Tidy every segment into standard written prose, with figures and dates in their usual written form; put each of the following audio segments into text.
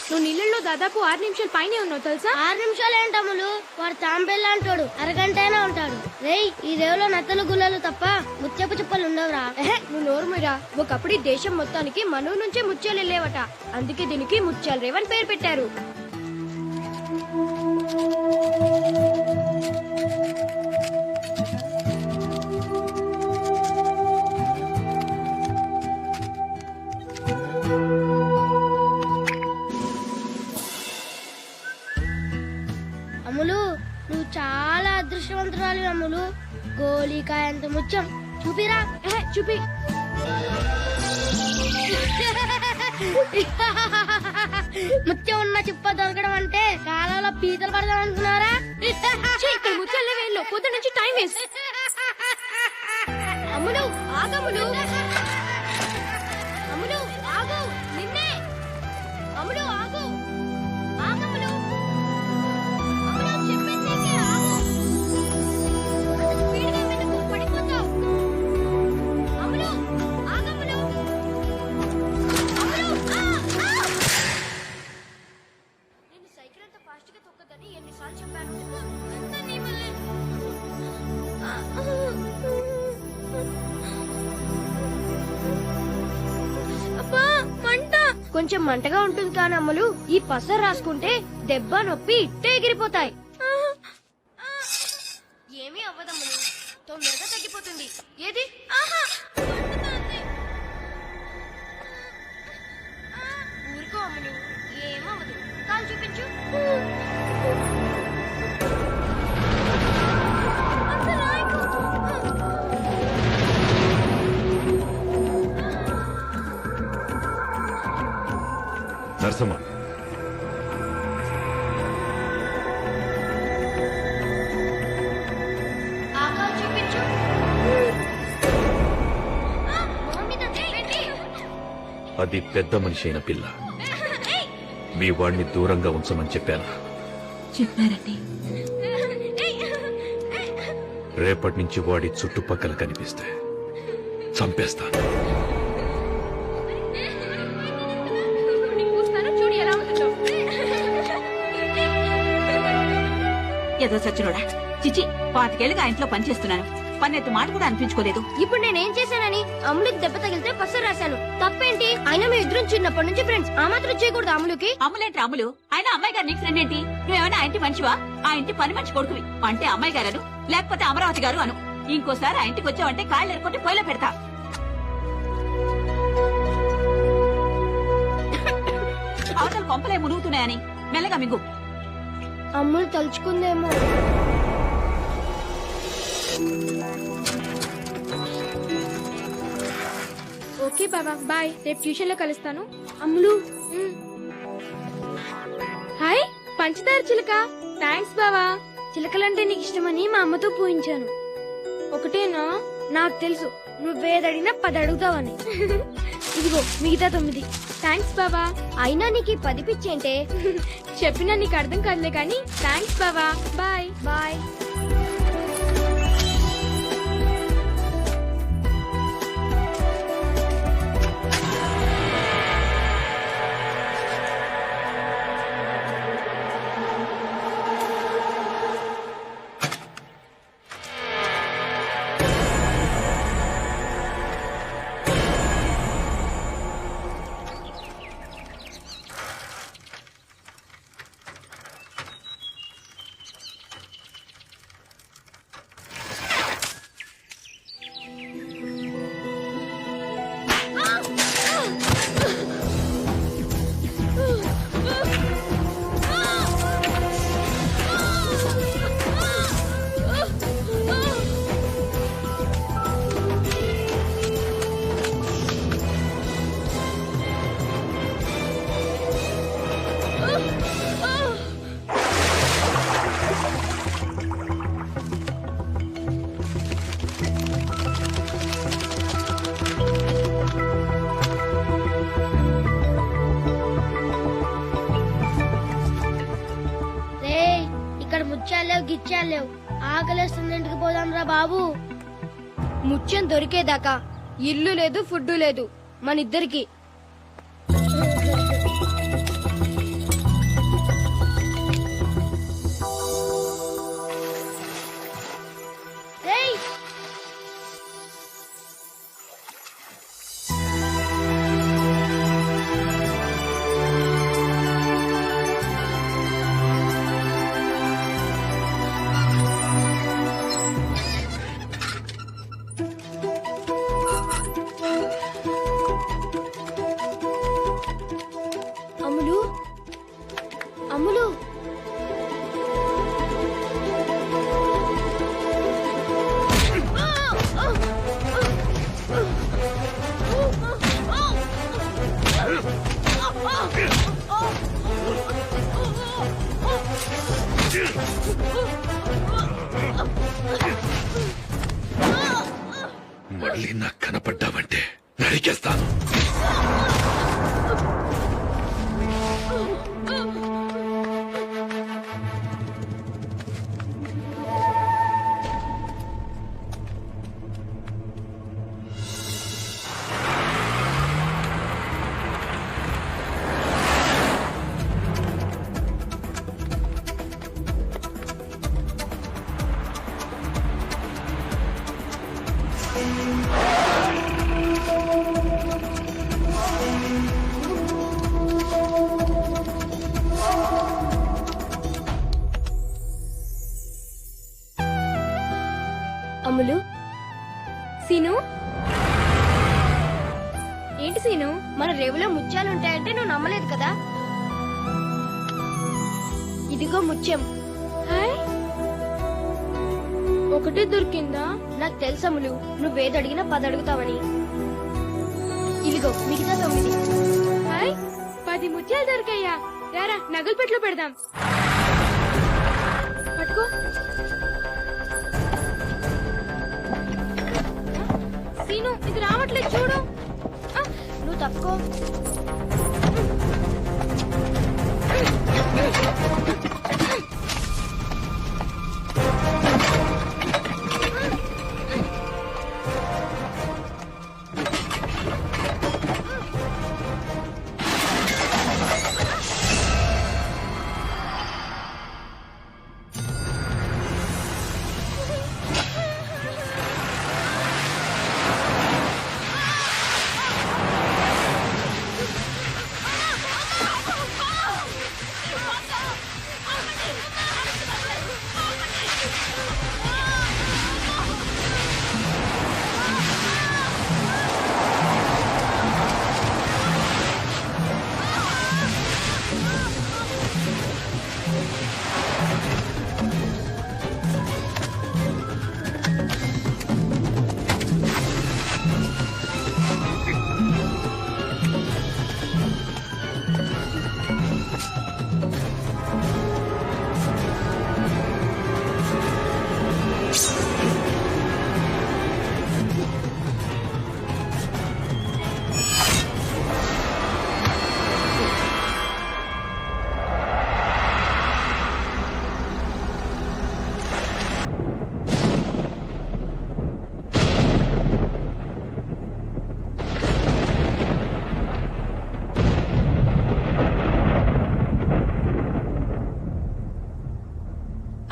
నువ్వు నీళ్ళలో దాదాపు 6 నిమిషాలు పైనే ఉన్నావు తెలుసా. 6 నిమిషాలు ఏంటమ్ములు, వాడు తాంబెల్లా అంటాడు, అరగంటైనా ఉంటాడు. రేయ్, ఈ రేవులో నత్తలు గుల్లలు తప్ప ముత్యపు చుప్పలు ఉండవురా. నువ్వు నోరుమిరా. ఒకప్పుడు ఈ దేశం మొత్తానికి మనూరు నుంచే ముత్యాలు వెళ్ళేవట. అందుకే దీనికి ముత్యాల రేవ్ అని పేరు పెట్టారు. అమ్ములు, నువ్వు చాలా అదృష్టవంతురాలి అమ్ములు. గోళీకాయ అంత ముత్యం చూపిరా. చూపి. ముత్యం ఉన్న చిప్ప దొరకడం అంటే కాలంలో పీతలు పడదాం అనుకున్నారా? ఇక్కడ ముత్యాల వేల్లో పొద్దు నుంచి టైం వేస్ట్. అమ్ములు ఆగమ్ములు. అమ్ములు ఆగు. నిన్నే. అమ్ములు ఆగు. ఆగమ్ములు. అమ్ములు చెప్పేసి ఆగు. అంత స్పీడ్గా వెనుకు పడిపోతావు. అమ్ములు ఆగమ్ములు. అమ్ములు నేను సైకిల్ అంత ఫాస్ట్ గా తొక్కదని ఎన్నిసార్లు చెప్పాను. అంతా నీ వల్లే. అబ్బా మంట. కొంచెం మంటగా ఉంటుంది కానీ అమ్ములు, ఈ పసరు రాసుకుంటే దెబ్బ నొప్పి ఇట్టే ఎగిరిపోతాయి. ఏమీ అవ్వదమ్ములు, తొందరగా తగ్గిపోతుంది. ఏది ఊరుకో అమ్ములు, ఏమవ్వదు. కాలు చూపించు. అంత రాయకు. నరసమ్మ, ఆ కాలు చూపించు. మొహం మీద చేయండి. అది పెద్ద మనిషి అయిన పిల్ల. మీ వాడిని దూరంగా ఉంచమని చెప్పాను. చెప్పారండి. రేపటి నుంచి వాడి చుట్టుపక్కల కనిపిస్తే చంపేస్తాను. చూడు ఎలా ఉంటుందో. ఏదో సచ్చినోడా. చిచి, 25 ఏళ్ళుగా ఆ ఇంట్లో పనిచేస్తున్నాను. పన్నెత్తు మాట కూడా అనిపించుకోలేదు. ఇప్పుడు నేనేం చేశానని అమ్ములకి దెబ్బ తగిలితే పసరు రాశాను. తప్పేంటి? అయినా మీ ఇద్దరం చిన్నప్పటి నుంచి ఫ్రెండ్స్. ఆ మాత్రం చేయకూడదు అమ్ములకి. అమ్ములేంటి అమ్ములు? ఆయన అమ్మాయి గారు నీకు ఫ్రెండ్ ఏంటి? నువ్వేమైనా ఆ ఇంటి మనిషివా? ఆ ఇంటి పని మనిషి కొడుకువి. అంటే అమ్మాయి గారు లేకపోతే అమరావతి గారు అను. ఇంకోసారి ఆ ఇంటికి వచ్చావంటే కాళ్ళు ఎరుకుంటే పొయ్యిలో పెడతా. అవతల కొంపలే మునుగుతున్నాయని మెల్లగా మింగు. అమ్ములు తలుచుకుందేమో. ఓకే బాబా, బాయ్. రేపు ట్యూషన్ లో కలుస్తాను. అమ్ములు, హాయ్ పంచదార చిలక. థ్యాంక్స్ బావా. చిలకలంటే నీకు ఇష్టమని మా అమ్మతో పూయించాను. ఒకటేనా? నాకు తెలుసు, నువ్వేదడిగినా 10 అడుగుతావని. ఇదిగో మిగతా 9. థ్యాంక్స్ బావా. అయినా నీకు 10 పిచ్చేంటే? చెప్పినా నీకు అర్థం కాదులే కానీ థ్యాంక్స్ బావా. Bye bye. లేవు. ఆకలేస్తుంది, ఇంటికి పోదాం రా బాబు. ముత్యం దొరికేదాకా ఇల్లు లేదు ఫుడ్ లేదు మనిద్దరికి. రేయ్, అమ్ములు అమ్ములు మళ్ళీ నాకు కనపడ్డావంటే నరికేస్తాను. అమ్ములు సీను ఏంటి సీను మన రేవులో ముత్యాలు ఉంటాయంటే నువ్వు నమ్మలేదు కదా. ఇదిగో ముత్యం. హాయ్, ఒకటే దొరికిందా? నాకు తెలుసు అమ్ములు, నువ్వేది అడిగినా 10 అడుగుతావని. ఇదిగో మిగతా 9. హాయ్, 10 ముత్యాలు దొరికాయ్యా. రారా నగలు పెట్లో పెడదాం. పట్టుకో. సీను ఇది రావట్లేదు చూడు. నువ్వు తప్పుకో.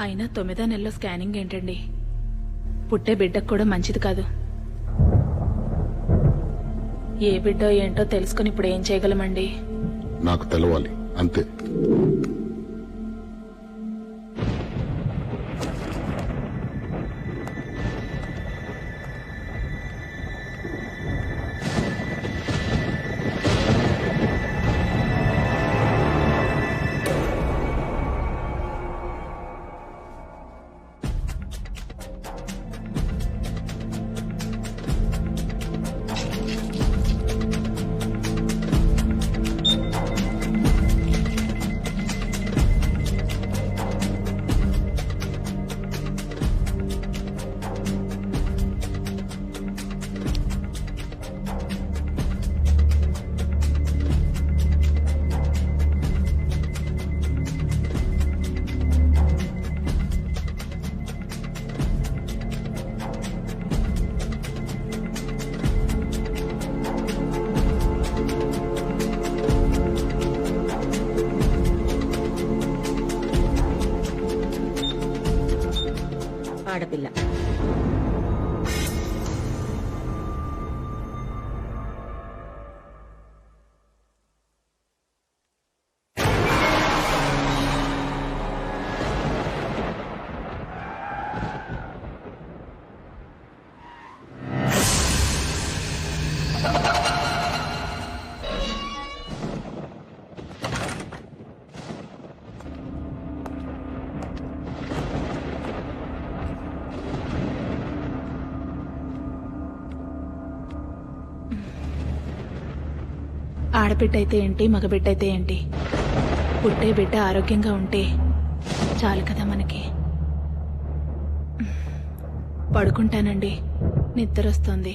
అయినా 9వ నెలలో స్కానింగ్ ఏంటండి? పుట్టే బిడ్డకు కూడా మంచిది కాదు. ఏ బిడ్డో ఏంటో తెలుసుకుని ఇప్పుడు ఏం చేయగలమండి? నాకు తెలవాలి అంతే. ఆడపిల్ల. ఆడబిడ్డ అయితే ఏంటి, మగబిడ్డ అయితే ఏంటి, పుట్టే బిడ్డ ఆరోగ్యంగా ఉంటే చాలు కదా మనకి. పడుకుంటానండి, నిద్ర వస్తుంది.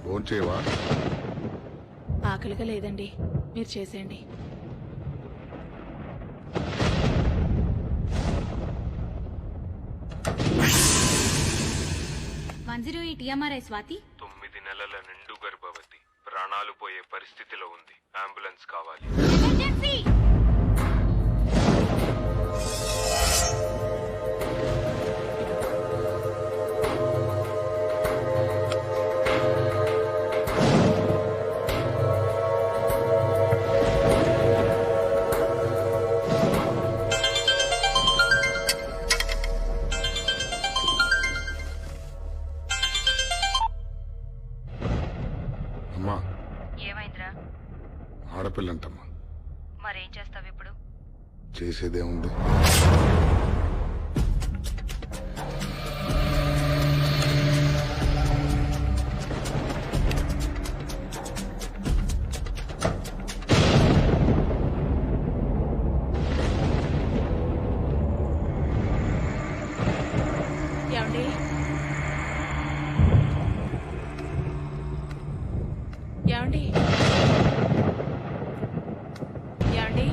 భోంచేవా? ఆకలిగా లేదండి, మీరు చేసేయండి. స్వాతి 9 నెలల నిండు గర్భవతి, ప్రాణాలు పోయే పరిస్థితిలో ఉంది. అంబులెన్స్ కావాలి. అమ్మా, ఏమైందిరా? ఆడపిల్లంటమ్మా. మరేం చేస్తావు ఇప్పుడు? చేసేదేముంది? ఏమండి? ఏమండి? ఏమండి?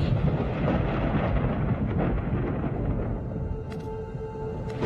ఏమండి?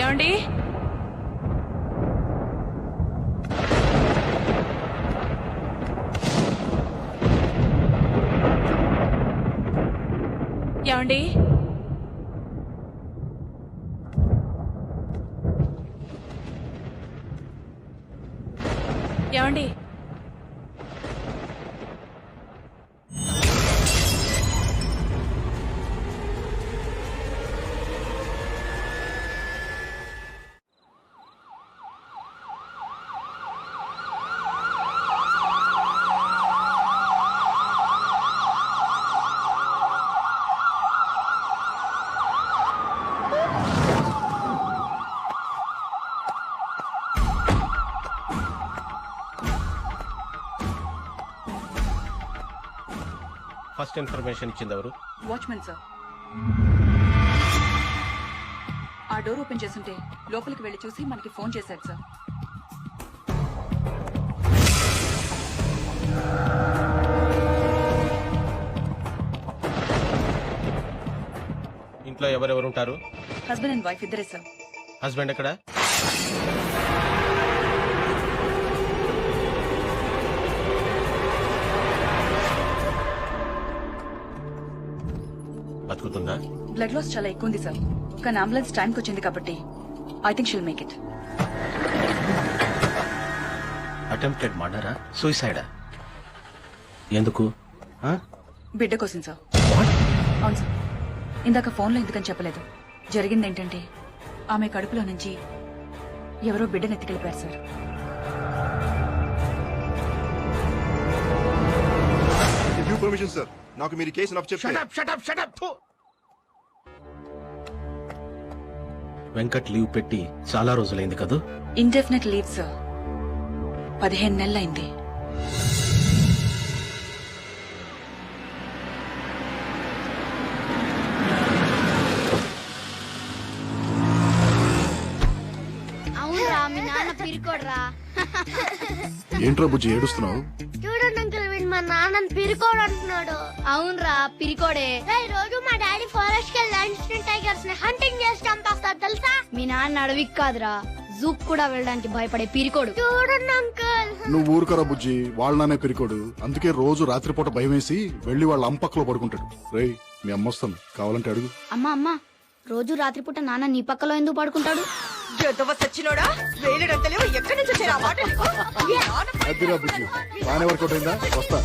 ఏమండి? ఏమండి? ఏమండి? ఏమండి? ఫస్ట్ ఇన్ఫర్మేషన్ ఇచ్చింది ఎవరు? Watchmen sir. ఆ డోర్ ఓపెన్ చేస్తుంటే లోపలికి వెళ్లి చూసి మనకి ఫోన్ చేశాడు సార్. ఇంట్లో ఎవరెవరు ఉంటారు? హస్బెండ్ అండ్ వైఫ్ ఇద్దరే సార్. హస్బెండ్ ఎక్కడ? బతుకుతుందా? బ్లడ్ లాస్ చాలా ఎక్కువ ఉంది సార్. కానీ అంబులెన్స్ టైంకి వచ్చింది కాబట్టి I think she'll make it. Attempted మర్డరా, సూసైడా? ఎందుకు? బిడ్డ కోసం సార్. అవును సార్. ఇందాక ఫోన్లో ఎందుకని చెప్పలేదు. జరిగింది ఏంటంటే ఆమె కడుపులో నుంచి ఎవరో బిడ్డను ఎత్తుకెళ్ళిపోయారు సార్. పర్మిషన్ సార్, నాకు మీరు కేసు నప్పు చెప్తే వెంకట్ లీవ్ పెట్టి చాలా రోజులైంది కదూ. Indefinite leave sir. 15 నెలలైంది. అవునరా మీ నాన్న పిరికోడరా. ఏంట్రా బుజ్జి ఏడుస్తున్నావు? చూడండి అంకుల్ వీడు మా నాన్నని పిరికోడు అంటున్నాడు. అవునరా పిరికోడే. రోజు మా డాడీ ఫారెస్ట్ కి లంచ్ టైగర్స్ ని హంటింగ్ చేసి చంపేస్తాడు తెలుసా. మీ నాన్న అడవికి కాదురా జూక్ కూడా వెళ్ళడానికి భయపడే పిరికోడు. చూడండి అంకుల్. నువ్వు ఊరుకరా బుజ్జి, వాళ్ళనే పిరికోడు. అందుకే రోజు రాత్రిపూట భయం వేసి వెళ్లి వాళ్ళ అంపక్కలో పడుకుంటాడు. రేయ్ మీ అమ్మ వస్తాను, కావాలంటే అడుగు. అమ్మా రోజు రాత్రిపూట నాన్న నీ పక్కలో ఎందుకు పడుకుంటాడు? సచ్చినోడా వేలడంతలేవు ఎక్కడి నుంచి వచ్చారు ఆ మాట నీకు? అదిరా బుజ్జి, బాగానే వర్కౌట్ అయిందా? వస్తా.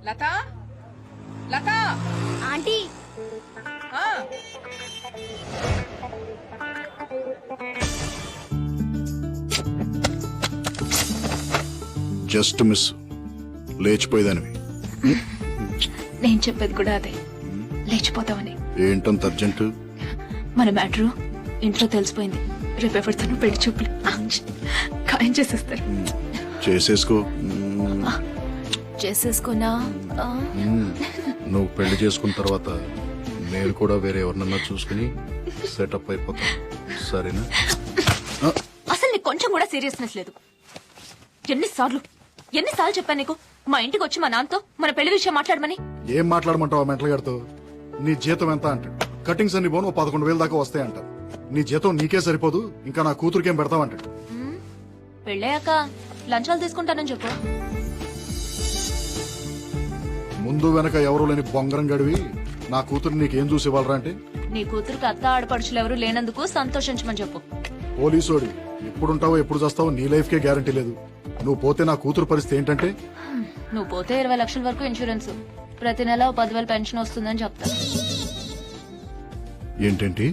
లతా లతా ఆంటీ ఆ, జస్ట్ మిస్, లేచిపోయేదానివి. నేను చెప్పేది కూడా అదే, లేచిపోతామని. ఏంటంత అర్జెంటు? మన మ్యాటరు ఇంట్లో తెలిసిపోయింది. రేపు ఎవరితోనూ పెళ్లి చూపులు ఖాయం చేసేస్తారు. చేసేసుకో. చేసేసుకోనా? నువ్వు పెళ్లి చేసుకున్న తర్వాత నేను కూడా వేరే ఎవరినన్నా చూసుకుని సెటప్ అయిపోతా. సరేనా? అసలు నీకు కొంచెం కూడా సీరియస్నెస్ లేదు. ఎన్నిసార్లు చెప్పాను నీకు మా ఇంటికి వచ్చి మా నాన్నతో మన పెళ్లి విషయం మాట్లాడమని? ఏం మాట్లాడమంటావు మెంటల్ గారితో? నీ జీతం ఎంత అంటాడు. కటింగ్స్ అన్ని పోను 11,000 దాకా వస్తాయి అంటారు. నీ జీతం నీకే సరిపోదు, ఇంకా నా కూతురికేం పెడతావంటాడు. పెళ్ళాక లంచాలు తీసుకుంటానని చెప్పు. ముందు వెనక ఎవరు లేని బొంగరం గడివి నా కూతురు నీకేం చూసి ఇవ్వాలరా అంటే? నీ కూతురికి అత్త ఆడపడుచులు ఎవరు లేనందుకు సంతోషించమని చెప్పు. పోలీసోడి ఎప్పుడుంటావో ఎప్పుడు చేస్తావో నీ లైఫ్ కే గ్యారంటీ లేదు. నువ్వు పోతే నా కూతురు పరిస్థితి ఏంటంటే? నువ్వు పోతే 20 లక్షల వరకు ఇన్సూరెన్స్, ప్రతి నెల 10,000 పెన్షన్ వస్తుందని చెప్తా. ఏంటేంటి?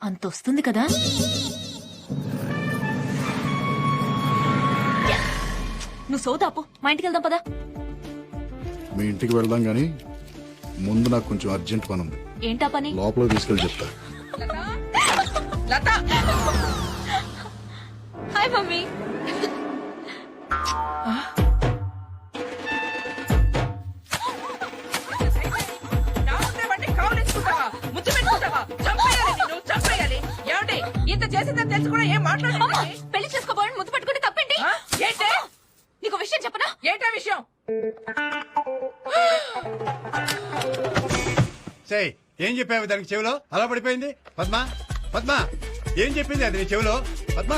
అంత వస్తుంది కదా. నువ్వు సోదాపు, మా ఇంటికి వెళ్దాం పదా. మీ ఇంటికి వెళ్దాం గాని ముందు నాకు కొంచెం అర్జెంట్ పని ఉంది. ఏంటా పని? లోపల తీసుకెళ్ళి చెప్తా. Latha hi mummy. నా ముందే వండి కావలించుకుంటావా? ముద్దు పెట్టుకుంటావా? చంపేయాలి నిన్ను, చంపేయాలి. ఏమండి ఇంత చేసిందని తెలిసి కూడా ఏం మాట్లాడండి? పెళ్లి చేసుకోబోయని ముద్దు పెట్టుకుంటే తప్పేంటి? ఏంటే? నీకు విషయం చెప్పనా? ఏంటా విషయం? ఏం చెప్పావు దానికి చెవిలో? అలా పడిపోయింది. పద్మ పద్మ ఏం చెప్పింది అది నీ చెవిలో? పద్మ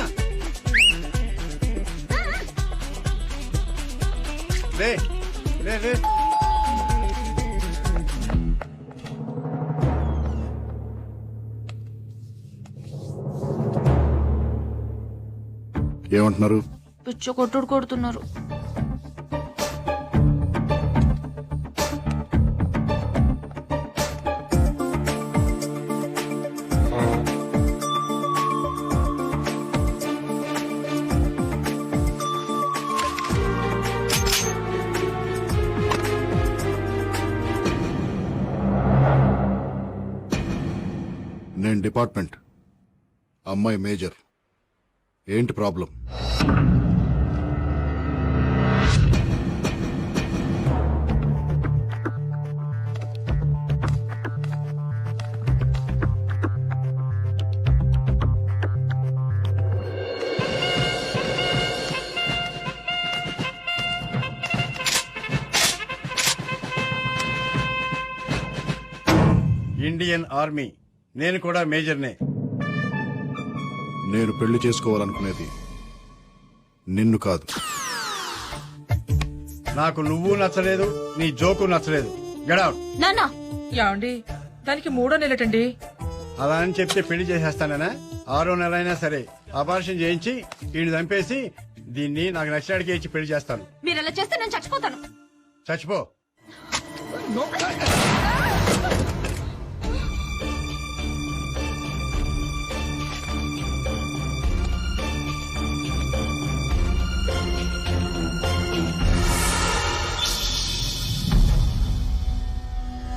లే లే లే. ఏమంటున్నారు? పిచ్చ కొట్టుడు కొడుతున్నారు. నేను డిపార్ట్మెంట్, అమ్మాయి మేజర్. ఏంటి ప్రాబ్లం? ఇండియన్ ఆర్మీ, నేను కూడా మేజర్నే. నేను పెళ్లి చేసుకోవాలనుకునేది నిన్ను కాదు. నాకు నువ్వు నచ్చలేదు, నీ జోకు నచ్చలేదు. Get out. నాన్న ఏమండి దానికి 3వ నెలటండి. అలా అని చెప్తే పెళ్లి చేసేస్తానేనా? 6వ నెల అయినా సరే అబార్షన్ చేయించి వీడిని చంపేసి దీన్ని నాకు నచ్చినడికి ఇచ్చి పెళ్లి చేస్తాను. మీరు అలా చేస్తే నేను చచ్చిపోతాను. చచ్చిపో.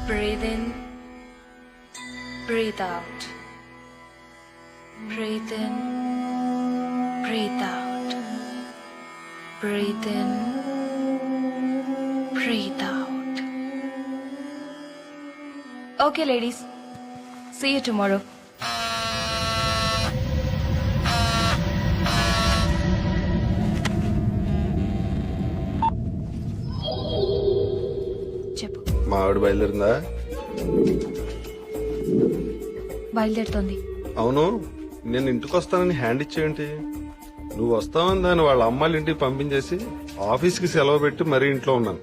Breathe in, breathe out. Breathe in, breathe out. Breathe in, breathe out. Okay, ladies. See you tomorrow. చెప్పు. మా ఆవిడ బయలుదేరిందా? బయలుదేరుతోంది. అవును, నేను ఇంటికి వస్తానని హ్యాండ్ ఇచ్చేయండి. నువ్వు వస్తావని దాన్ని వాళ్ళ అమ్మాయిల ఇంటికి పంపించేసి ఆఫీస్కి సెలవు పెట్టి మరీ ఇంట్లో ఉన్నాను.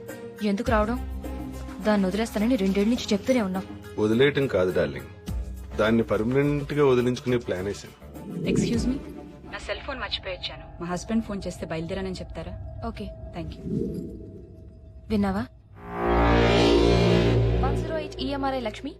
ఎందుకు రావడం? దాన్ని వదిలేస్తానని 2 ఏళ్ల నుంచి చెప్తూనే ఉన్నావు. వదిలేయటం కాదు డార్లింగ్, దాన్ని పర్మనెంట్ గా వదిలించుకునే ప్లాన్ వేసాను. ఎక్స్క్యూజ్ మీ, నా సెల్ ఫోన్ మర్చిపోయొచ్చాను. మా హస్బెండ్ ఫోన్ చేస్తే బయలుదేరానని చెప్తారా? Okay, thank you. విన్నావా? 108 EMRI లక్ష్మి.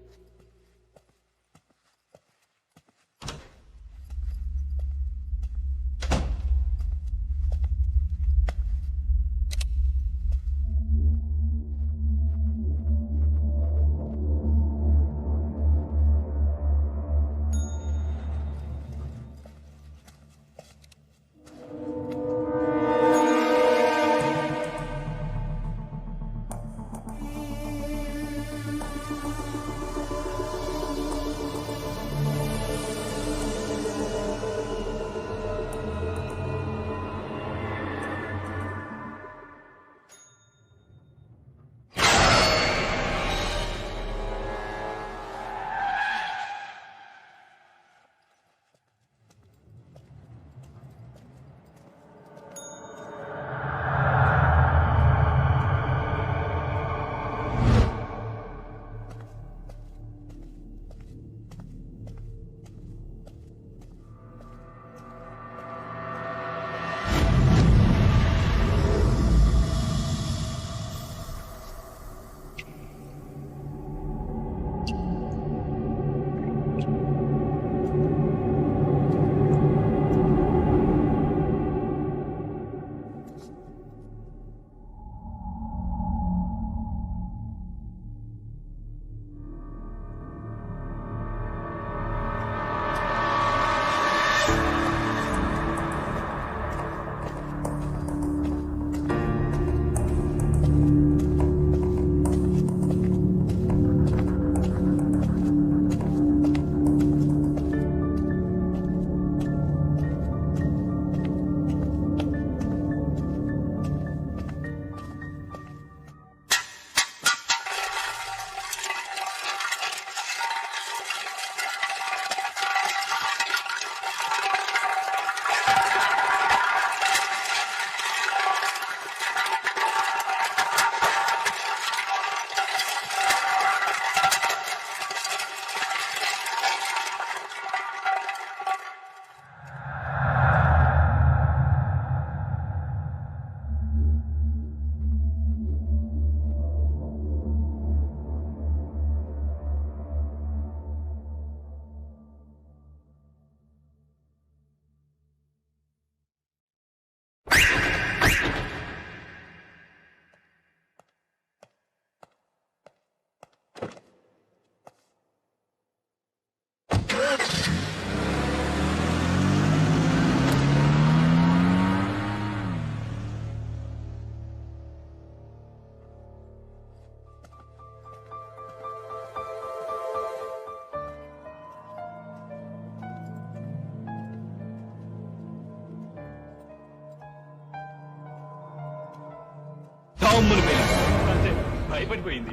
భయపడిపోయింది.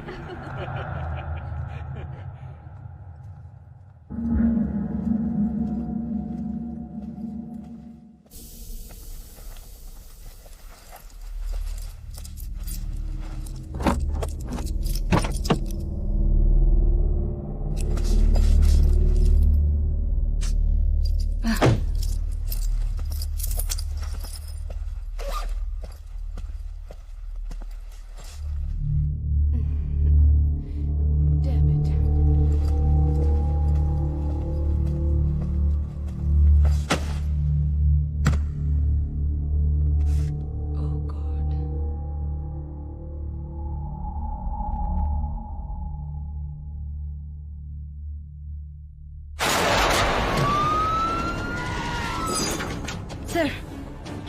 సార్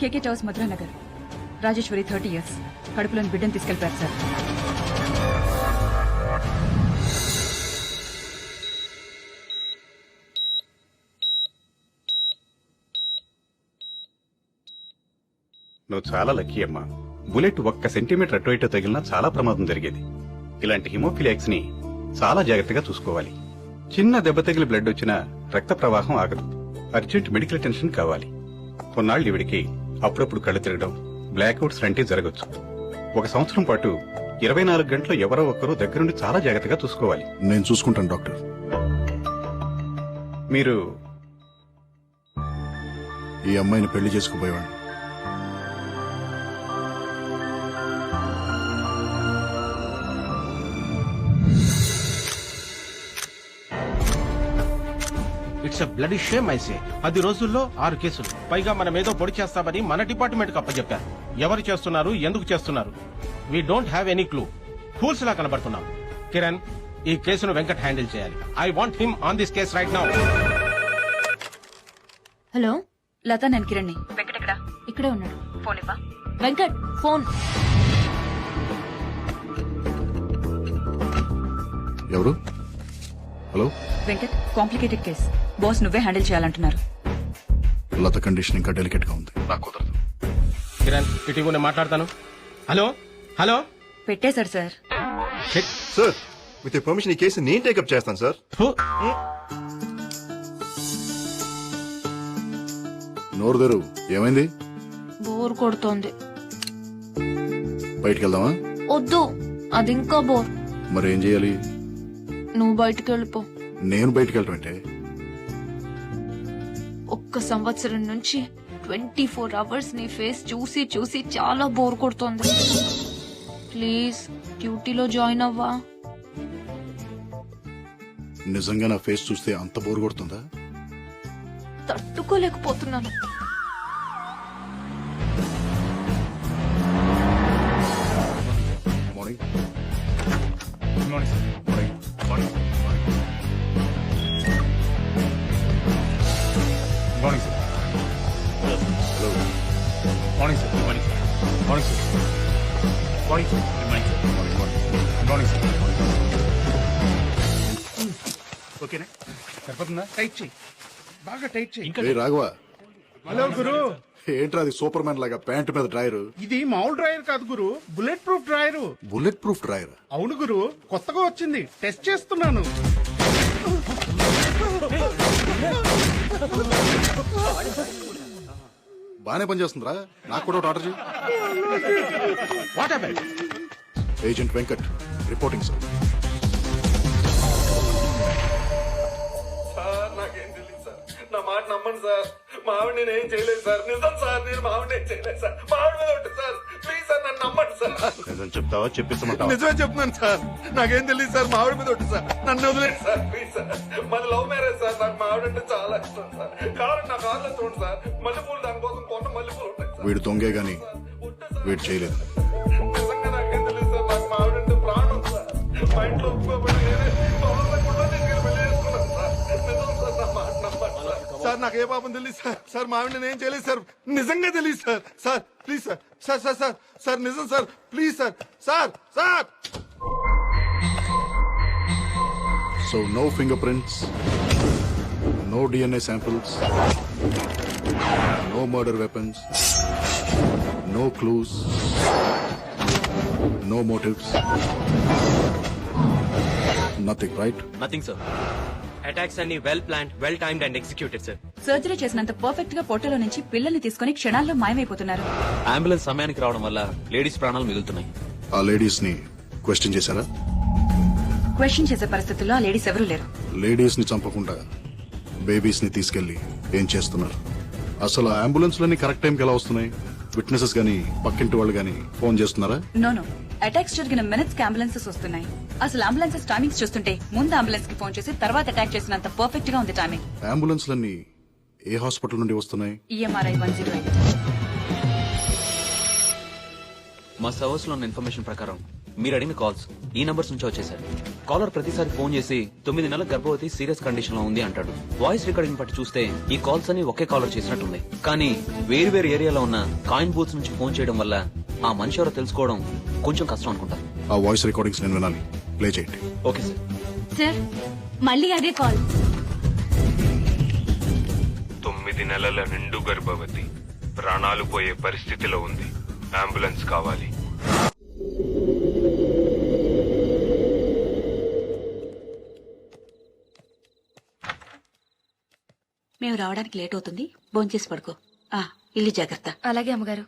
కేకే టవర్స్ మధురా నగర్ రాజేశ్వరి 30 years కడుపులోని బిడ్డను తీసుకెళ్లిపోయారు సార్. నువ్వు చాలా లక్కీ అమ్మా. బుల్లెట్ ఒక్క సెంటీమీటర్ అటు ఇటు తగిలినా చాలా ప్రమాదం జరిగేది. ఇలాంటి హిమోఫిలియాక్స్ ని చాలా జాగ్రత్తగా చూసుకోవాలి. చిన్న దెబ్బ తగిలి బ్లడ్ వచ్చినా రక్త ప్రవాహం ఆగదు. అర్జెంట్ మెడికల్ అటెన్షన్ కావాలి. కొన్నాళ్ళు ఇవిడికి అప్పుడప్పుడు కళ్ళు తిరగడం, బ్లాక్అవుట్స్ లాంటివి జరగచ్చు. 1 సంవత్సరం పాటు 24 గంటలు ఎవరో ఒకరు దగ్గరుండి చాలా జాగ్రత్తగా చూసుకోవాలి. నేను చూసుకుంటాను డాక్టర్. మీరు ఈ అమ్మాయిని పెళ్లి చేసుకుపోయేవాడిని. It's bloody shame I. 10 రోజుల్లో 6 కేసులు, పైగా మనం ఏదో పొడి చేస్తామని మన డిపార్ట్మెంట్ కు అప్పచెప్పారు. ఎవరు చేస్తున్నారు, ఎందుకు చేస్తున్నారు? We don't have any clue. Fools లా కనబడుతున్నాం. కిరణ్, ఈ కేసును వెంకట్ హ్యాండిల్ చేయాలి. I want him on this case right now. Hello Latha, నేను కిరణ్ని. వెంకట్ ఎక్కడా? ఇక్కడే ఉన్నాడు. ఫోన్ ఇవ్వా. వెంకట్ ఫోన్. ఎవరు? Hello Venkat, complicated case. Boss నువ్వే హ్యాండిల్ చేయాలంటున్నారు. లత కండిషన్ ఇంకా డెలికేట్ గా ఉంది, నాకు కుదరదు. కిరణ్, ఇటీవల నేను మాట్లాడతాను. Hello hello. పెట్టేశారు సార్. సార్, విత్ పర్మిషన్ ఈ కేసు నేను టేకప్ చేస్తాను సార్. నోరు తెరు. ఏమైంది? బోర్ కొడుతోంది. బయటికి వెళ్దామా? వద్దు, అది ఇంకా బోర్. మరి ఏం చేయాలి? నువ్వు బయటికి వెళ్ళిపో. నేను బయటికి వెళ్ళటం అంటే? 1 సంవత్సరం నుంచి 24 hours నీ ఫేస్ చూసి చూసి చాలా బోర్ కొడుతోంది. ప్లీజ్ డ్యూటీలో జాయిన్ అవ్వా. నిజంగా నా ఫేస్ చూస్తే అంత బోర్ కొడుతుందా? తట్టుకోలేకపోతున్నాను. మార్నింగ్. ఓకేనా? సరిపోతుందా? టైట్ చేయి, బాగా టైట్ చేయి. ఏ రాఘవ, హలో గురు. ఏంట్రా అది సూపర్ మ్యాన్ లాగా ప్యాంట్ మీద డ్రాయర్? ఇది మామూలు డ్రాయర్ కాదు గురు, bullet proof drawer. Bullet proof drawer? అవును గురు, కొత్తగా వచ్చింది, టెస్ట్ చేస్తున్నాను. బానే పనిచేస్తుందిరా. నాకు కూడా ఒకటి ఆర్డర్ చేయి. What happened? Agent Venkat reporting sir. నాకేం తెలియదు సార్, నా మాట నమ్మండి సార్. మా ఆవిడ నేను ఏం చేయలేదు సార్. నిజం సార్, నేను మా ఆవిడ ఏం చేయలేదు సార్. మా ఆవిడ మీద ఉంటుంది సార్. ప్లీజ్ సార్, నన్ను నమ్మండి సార్. నిజం చెప్తావా చెప్పేస్తామంటావా? నిజమే చెప్తున్నాను సార్, నాకేం తెలియదు సార్. మా ఆవిడ మీద ఉంటుంది సార్, నన్ను వదిలేదు సార్. ప్లీజ్ సార్, మాది లవ్ మ్యారేజ్ సార్. నాకు మా ఆవిడ అంటే చాలా ఇష్టం సార్. కావాలంటే నా కార్లో చూడండి సార్, మల్లెపూలు దానికోసం కొన్న మల్లెపూలు ఉంటాయి సార్. వీడు దొంగే గాని వీడు చేయలేదు. నిజంగా నాకేం తెలియదు సార్. నాకు మా ఆవిడ అంటే ప్రాణం సార్. మా ఇంట్లో ఒప్పుకోబడి నేనే పౌరులకుండా తీసుకెళ్ళి పెళ్లి చేసుకున్నాను సార్. నిజం సార్, నా మాట నమ్మండి సార్. సార్ నాకు ఏ పాపం తెలియదు సార్. సార్ మా ఆవిడ నేను ఏం చేయలేదు సార్. నిజంగా తెలియదు sir. Sir please sir. Sir sir sir sir నిజం sir. Please sir. Sir sir. So no fingerprints, no DNA samples, no murder weapons, no clues, no motives, nothing, right? Nothing sir. Attacks అన్ని well planned, well timed and executed sir. Surgery చేసినంత perfect గా పొట్టలో నుంచి పిల్లల్ని తీసుకుని క్షణాల్లో మాయమైపోతున్నారు. Ambulance సమయానికి రావడం వల్ల లేడీస్ ప్రాణాలు మిగులుతున్నాయి. ఆ లేడీస్ ని క్వశ్చన్ చేశారా? క్వశ్చన్ చేసే పరిస్థితుల్లో ఆ లేడీస్ ఎవరూ లేరు. లేడీస్ ని చంపకుండా బేబీస్ ని తీసుకెళ్లి ఏం చేస్తున్నారు? అసలు ఆ అంబులెన్స్ లన్నీ కరెక్ట్ టైంకి ఎలా వస్తున్నాయి? విట్నెసెస్ గానీ పక్కింటి వాళ్ళు గానీ ఫోన్ చేస్తున్నారా? నో, అటాక్స్ జరిగిన మినిట్స్ కి అంబులెన్సెస్ వస్తున్నాయి. అసలు అంబులెన్సెస్ టైమింగ్స్ చూస్తుంటే ముందు అంబులెన్స్ కి ఫోన్ చేసి తర్వాత అటాక్ చేసినంత పర్ఫెక్ట్ గా ఉంది టైమింగ్. అంబులెన్స్ లన్నీ ఏ హాస్పిటల్ నుండి వస్తున్నాయి? EMRI 108. మా సర్వర్స్ లో ఉన్న ఇన్ఫర్మేషన్ ప్రకారం మీరు అడిగిన కాల్స్ ఈ నంబర్స్ నుంచి వచ్చేసారు. కాలర్ ప్రతిసారి ఫోన్ చేసి 9 నెలల గర్భవతి సీరియస్ కండిషన్ లో ఉంది అంటాడు. వాయిస్ రికార్డింగ్ బట్టి చూస్తే ఈ కాల్స్ అని ఒకే కాలర్ చేసినట్టుంది. కానీ వేరు వేరు ఏరియాలో ఉన్న కాయిన్ బూత్స్ నుంచి ఫోన్ చేయడం వల్ల ఆ మనిషి ఎవరో తెలుసుకోవడం కొంచెం కష్టం అనుకుంటా. ఆ వాయిస్ రికార్డింగ్స్ నేను వినాలి. ప్లే చేయండి. Okay sir. సార్ మళ్ళీ అదే కాల్. 9 నెలల నిండు గర్భవతి ప్రాణాలు పోయే పరిస్థితిలో ఉంది. అంబులెన్స్ కావాలి. మేము రావడానికి లేట్ అవుతుంది, భోంచేసి పడుకో. ఇల్లు జాగ్రత్త. అలాగే అమ్మగారు.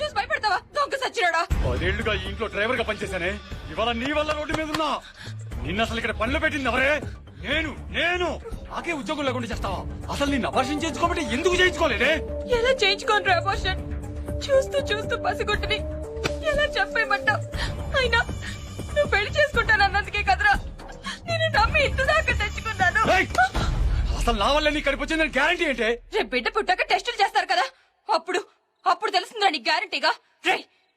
చూసి భయపడతావా? దొంగ సచ్చినాడా. 10 ఏళ్లుగా ఈ ఇంట్లో డ్రైవర్ గా పనిచేశానే. ఇవాళ నీ వల్ల రోడ్డు మీద ఉన్నా. నిన్న అసలు ఇక్కడ పనులు పెట్టింది ఎవరే? నేను నాకే ఉద్యోగం లేకుండా చేస్తావా? అసలు నిన్ను అపర్షన్ చేయించుకోబట్టి ఎందుకు చేయించుకోలేదే? ఎలా చేయించుకోండి అబార్షన్? చూస్తూ చూస్తూ పసిగొట్టుని ఎలా చంపేయమంటావు? అయినా నువ్వు పెళ్లి చేసుకుంటానన్నందుకే కదరా నేను నమ్మి ఇంత దాకా తెచ్చుకున్నాను. అసలు నా వల్ల నీ కడిపి వచ్చిందని గ్యారంటీ ఏంటే? రేపు బిడ్డ పుట్టాక టెస్టులు చేస్తారు కదా, అప్పుడు తెలుస్తుందా నీ గ్యారంటీగా? రే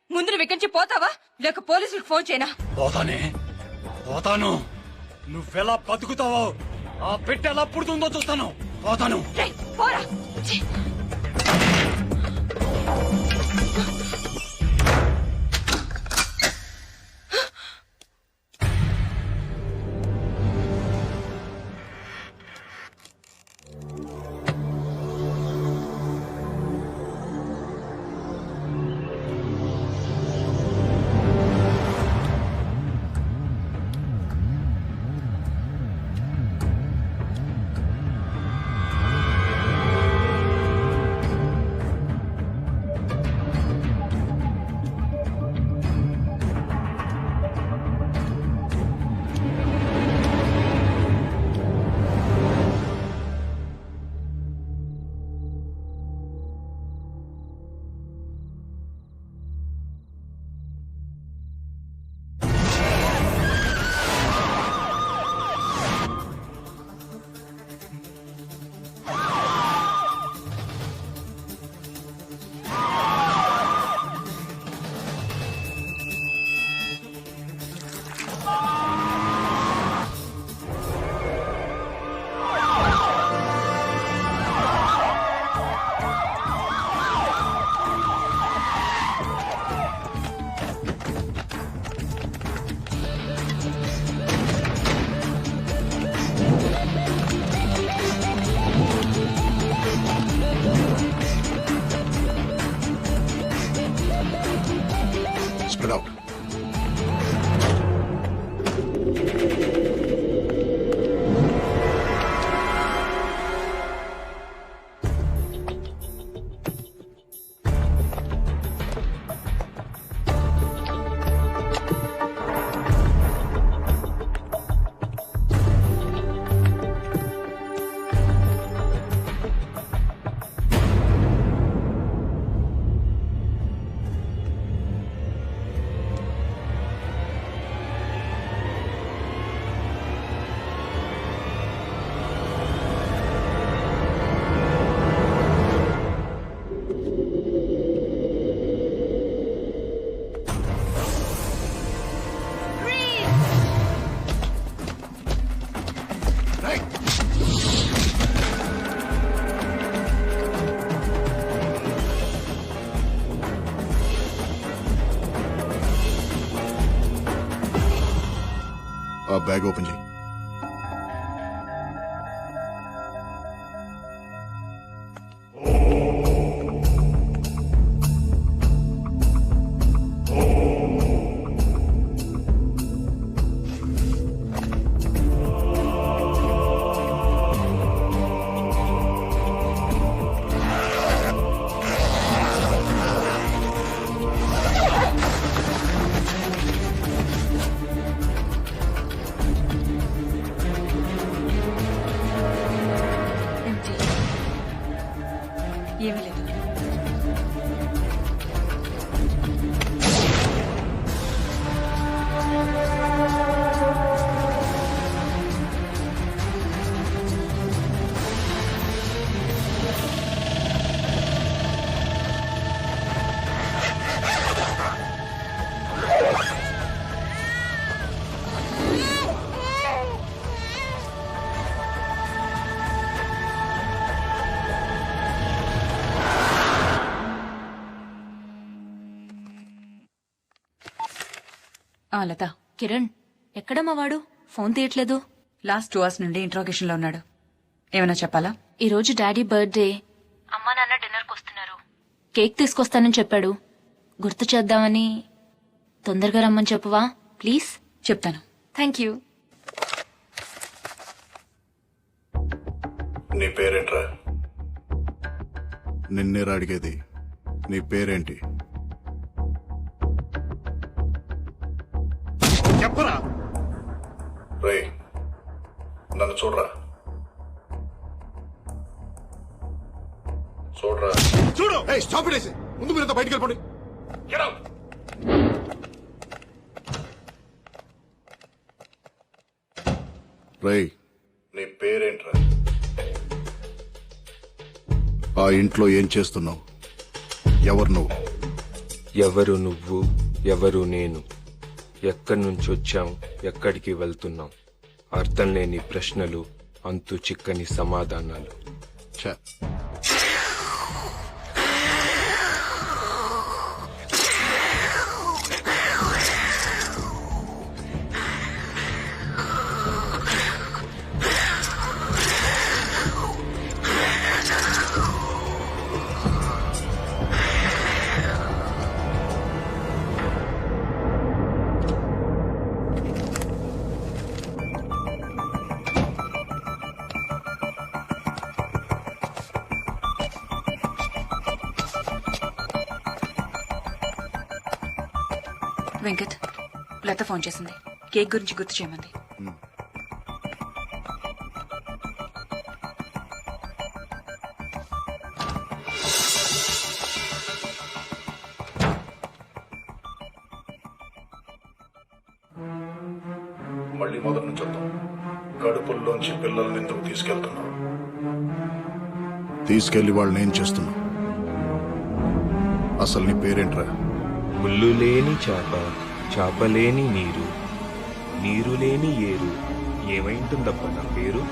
ముందు నువ్వు ఇక్కడి నుంచి పోతావా లేక పోలీసులకు ఫోన్ చేయనా? పోతాను. నువ్వెలా బతుకుతావో ఆ బిడ్డ ఎలా పుడుతుందో చూస్తాను. పోతాను. పోరా. బ్యాగ్ ఓపెన్ చేయి. ఏంటి? ఏమీ లేదు. లత, కిరణ్ ఎక్కడమ్మా వాడు? ఫోన్ తీయట్లేదు. లాస్ట్ 2 hours నుండి ఇంట్రాగేషన్ లో ఉన్నాడు. ఏమైనా చెప్పాలా? ఈ రోజు డాడీ బర్త్డే. అమ్మా నాన్న డిన్నర్కి వస్తున్నారు. కేక్ తీసుకొస్తానని చెప్పాడు. గుర్తు చేద్దామని. తొందరగా రమ్మని చెప్పవా ప్లీజ్? చెప్తాను. Thank you. నీ పేరేంట్రా? నిన్నేరా అడిగేది. నీ పేరేంటి? చెప్పరా. రే, నన్ను చూడరా. చూడరా. చూడు. Stop it. ముందు మీరంతా బయటికి వెళ్ళిపోండి. రే, నీ పేరేంట్రా? ఆ ఇంట్లో ఏం చేస్తున్నావు? ఎవరు నువ్వు? ఎవరు నువ్వు, ఎవరు నేను, ఎక్కడి నుంచి వచ్చాం, ఎక్కడికి వెళ్తున్నాం, అర్థం లేని ప్రశ్నలు, అంతు చిక్కని సమాధానాలు. ఛ. వెంకట్, లత ఫోన్ చేసింది. కేక్ గురించి గుర్తు చేయమంది. మళ్ళీ మొదటి నుంచి వద్దాం. కడుపుల్లోంచి పిల్లల్ని ఎందుకు తీసుకెళ్తున్నావు? తీసుకెళ్లి వాళ్ళని ఏం చేస్తున్నావు? అసలు నీ పేరేంట్రా? ముళ్ళు లేని చాప, చాప లేని నీరు, నీరు లేని ఏరు, ఏమైంటుందప్ప నా పేరు?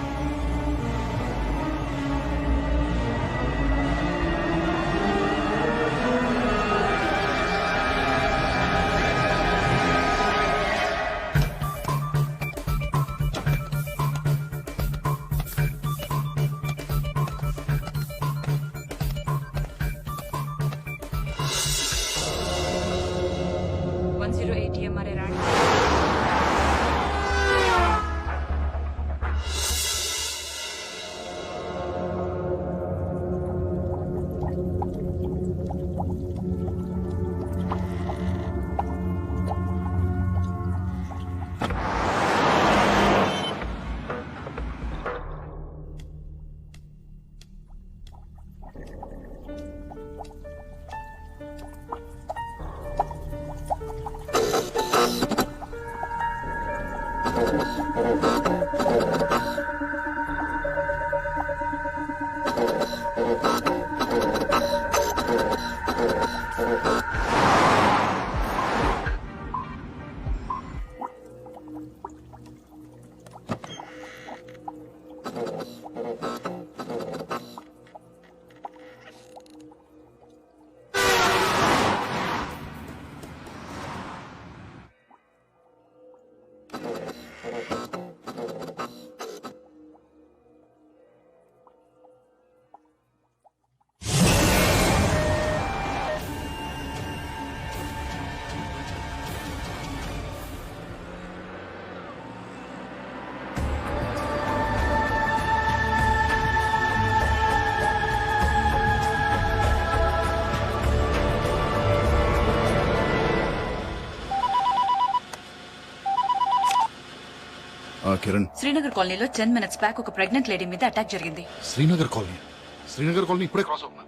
కిరణ్, శ్రీనగర్ కాలనీలో 10 minutes బ్యాక్ ఒక ప్రెగ్నెంట్ లేడీ మీద అటాక్ జరిగింది. శ్రీనగర్ కాలనీ ఇప్పుడే క్రాస్ అవుతున్నా.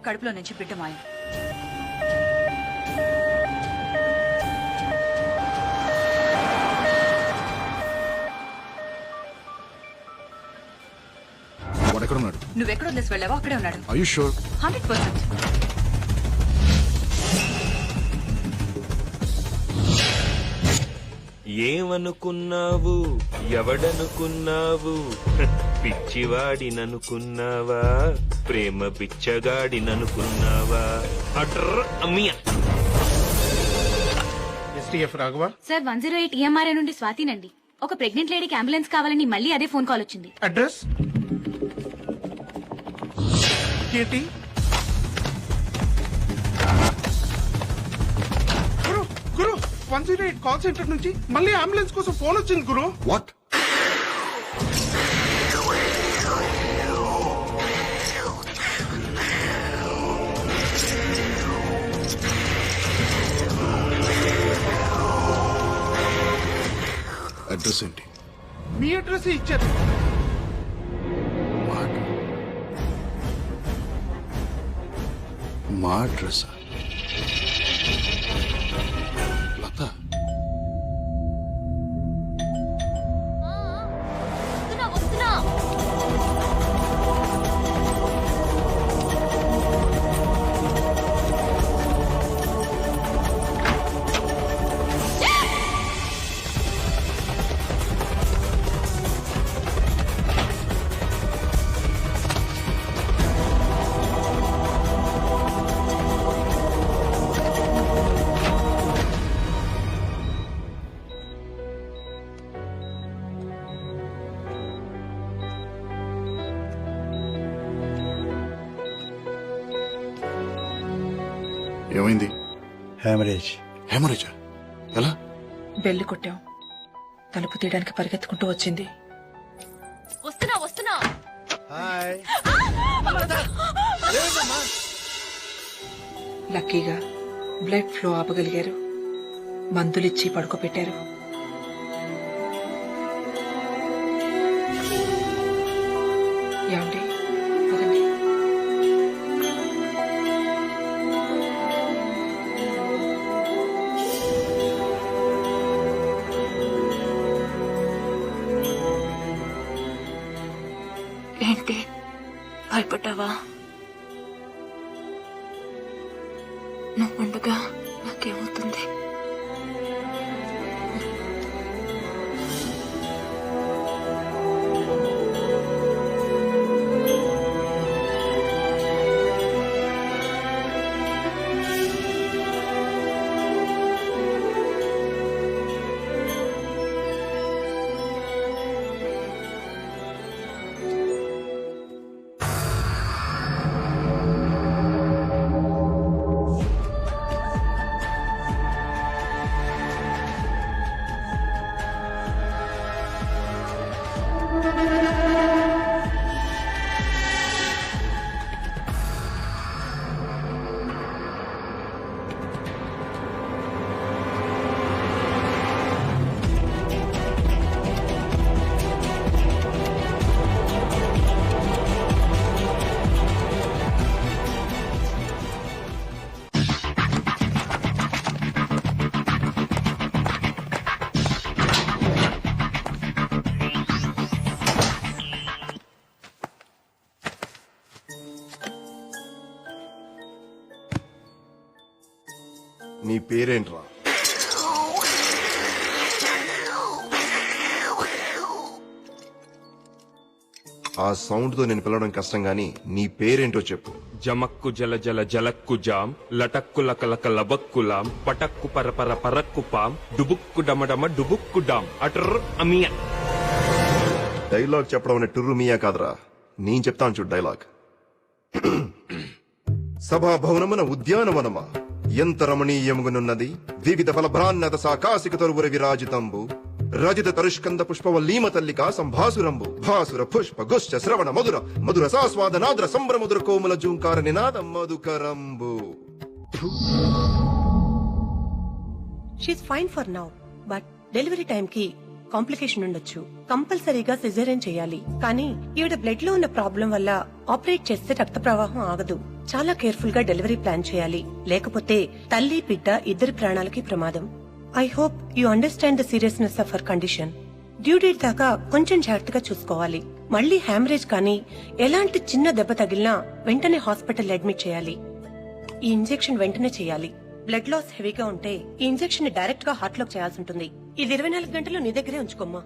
కడుపులో నుంచి బిడ్డ మాయం. వాడెక్కడున్నాడు? నువ్వెక్కడ వదిలేసి వెళ్ళావో అక్కడే ఉన్నాడు. Are you sure? 100%. ఏమనుకున్నావు, ఎవడనుకున్నావు? పిచ్చివాడిననుకున్నావా, ప్రేమ పిచ్చగాడిననుకున్నావా? అట్ర అమ్మియా. ఎస్టీఎఫ్ రాఘవ. సార్ 108 EMRI నుండి స్వాతినండి. ఒక ప్రెగ్నెంట్ లేడీకి అంబులెన్స్ కావాలని మళ్ళీ అదే ఫోన్ కాల్ వచ్చింది. అడ్రస్ ఏంటి? గురు 108 కాల్ సెంటర్ నుంచి మళ్ళీ అంబులెన్స్ కోసం ఫోన్ వచ్చింది గురు. వాట్? అడ్రస్ ఏంటి? మీ అడ్రస్ ఇచ్చారు. మా అడ్రస్ లత. ఏమైంది? హెమరేజా? ఎలా? బెల్లు కొట్టాం. తలుపు తీయడానికి పరిగెత్తుకుంటూ వచ్చింది. వస్తున్నా. లక్కీగా బ్లడ్ ఫ్లో ఆపగలిగారు. మందులిచ్చి పడుకోబెట్టారు. ఏమండి, పదండి. ఏంటి భయపడ్డావా? నువ్వుండగా నాకేమవుతుంది? నీ పేరేంట్రా? ఆ సౌండ్ తో నేను పిలవడం కష్టం గాని నీ పేరేంటో చెప్పు. జమక్కు జల జల జలక్కు జాం, లటక్కు లకలక లబక్కులాం, పటక్కు పరపర పరక్కు పాం, డుబుక్కు డమడమ డుబుక్కు డాం. అట్ర అమియా. డైలాగ్ చెప్పడం అనే టుర్రు మీయా కాదురా, నేను చెప్తాను చూడు డైలాగ్. సభాభవనమున ఉద్యానవనమా ఎంత రమణీయముగునున్నది, వివిధ ఫలభ్రాన్నత సాకాశిక తరువుర విరాజితంబు, రజిత తరుష్కంద పుష్పవల్లీమ తల్లికా సంభాసురంబు, భాసుర పుష్ప గుశ్చ శ్రవణ మధుర మధుర సాస్వాద నాద్ర సంభ్రమధుర కోమల జూంకార నినాద మధుకరంబు. She's fine for now, but delivery time కి కాంప్లికేషన్ ఉండొచ్చు. కంపల్సరీగా సిజేరియన్ చేయాలి. కానీ ఈవిడ బ్లడ్ లో ఉన్న ప్రాబ్లం వల్ల ఆపరేట్ చేస్తే రక్త ప్రవాహం ఆగదు. చాలా కేర్ఫుల్ గా డెలివరీ ప్లాన్ చేయాలి. లేకపోతే తల్లి బిడ్డ ఇద్దరి ప్రాణాలకి ప్రమాదం. I hope you understand the seriousness of her condition. Due date దాకా కొంచెం జాగ్రత్తగా చూసుకోవాలి. మళ్లీ హ్యామరేజ్ కానీ ఎలాంటి చిన్న దెబ్బ తగిలినా వెంటనే హాస్పిటల్ అడ్మిట్ చేయాలి. ఈ ఇంజెక్షన్ వెంటనే చేయాలి. బ్లడ్ లాస్ హెవీగా ఉంటే ఈ ఇంజెక్షన్ ని డైరెక్ట్ గా హార్ట్ లోకి చేయాల్సి ఉంటుంది. ఇది 24 గంటలు నీ దగ్గరే ఉంచుకోమ్మా.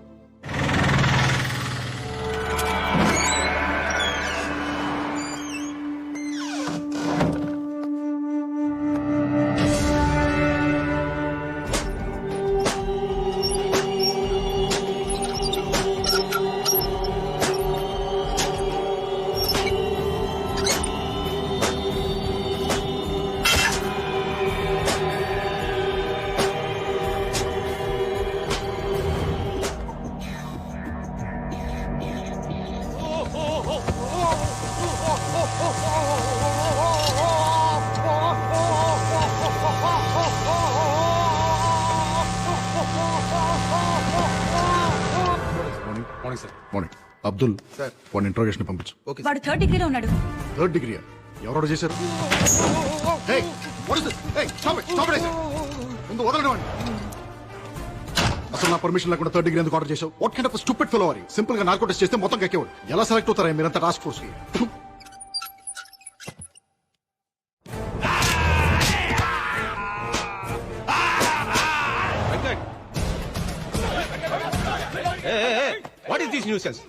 మార్నింగ్ అబ్దుల్ వాడిని ఇంట్రోగేషన్ పంపించు. వాడు 3rd డిగ్రీలో ఉన్నాడు. 3rd డిగ్రీ ఎవరు చేశారు? ముందు వదలడం. అసలు నా పర్మిషన్ లేకుండా 3rd డిగ్రీ ఎందుకు ఆర్డర్ చేశావు? What kind of stupid fellow are you? Simple గా నార్కో టెస్ట్ చేస్తే మొత్తం కక్కేవాడు. ఎలా సెలెక్ట్ అవుతారా మీరంతా టాస్క్ ఫోర్స్ కి? What is this nuisance?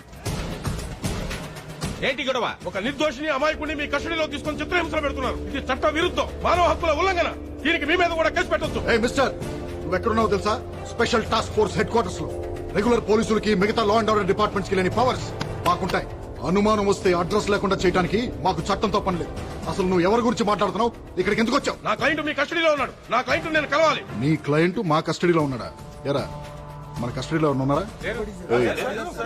ఏంటి గొడవ? ఒక నిర్దోషిని అమాయకుడిని మీ కస్టడీలో తీసుకొని చిత్రహింసలు పెడుతున్నారు. ఇది చట్ట విరుద్ధం, మానవ హక్కుల ఉల్లంఘన. దీనికి మీ మీద కూడా కేసు పెట్టొచ్చు. మిస్టర్, నువ్వు ఎక్కడున్నావు తెలుసా? Special task force head quarters లో. రెగ్యులర్ పోలీసులకి మిగతా లా అండ్ ఆర్డర్ డిపార్ట్మెంట్స్ కి లేని పవర్స్ మాకుంటాయి. అనుమానం వస్తే అడ్రస్ లేకుండా చేయడానికి మాకు చట్టంతో పని లేదు. అసలు నువ్వు ఎవరి గురించి మాట్లాడుతున్నావు? ఇక్కడికి ఎందుకు వచ్చావు? నా క్లయింట్ మీ కస్టడీలో ఉన్నాడు. నా క్లయింట్ నేను కలవాలి. నీ క్లయింట్ మా కస్టడీలో ఉన్నాడా? ఎరా, మన కస్టడీలో ఉన్నారా?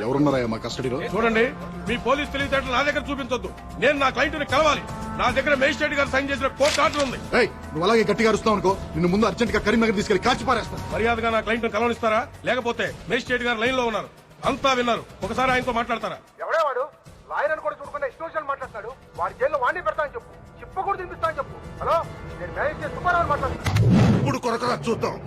ఎవరున్నారా మా కస్టడీలో? చూడండి, మీ పోలీస్ తెలివితేటలు నా దగ్గర చూపించొద్దు. నేను నా క్లయింట్ ని కలవాలి. నా దగ్గర మేజిస్ట్రేట్ గారు సైన్ చేసిన కోర్టు ఆర్డర్ ఉంది. నువ్వు అలాగే గట్టిగా అరుస్తావు అనుకో, నిన్ను ముందు అర్జెంట్ గా కరీంనగర్ తీసుకెళ్లి కాల్చి పారేస్తాను. మర్యాదగా నా క్లయింట్ ని కలవనిస్తారా? లేకపోతే మేజిస్ట్రేట్ గారు లైన్ లో ఉన్నారు, అంతా విన్నారు. ఒకసారి ఆయనతో మాట్లాడతారా? ఎవడేవాడు? లాయర్ అని కూడా చూడకుండా ఇష్టం మాట్లాడతాడు. వాడి జైల్లో వాడిని పెడతాను చెప్పు. చిప్ప కూడా తినిపిస్తాను చెప్పు. హలో, నేను మేనేజ్ సుబ్బారావు మాట్లాడుతాను. ఇప్పుడు కొరకరా చూద్దాం.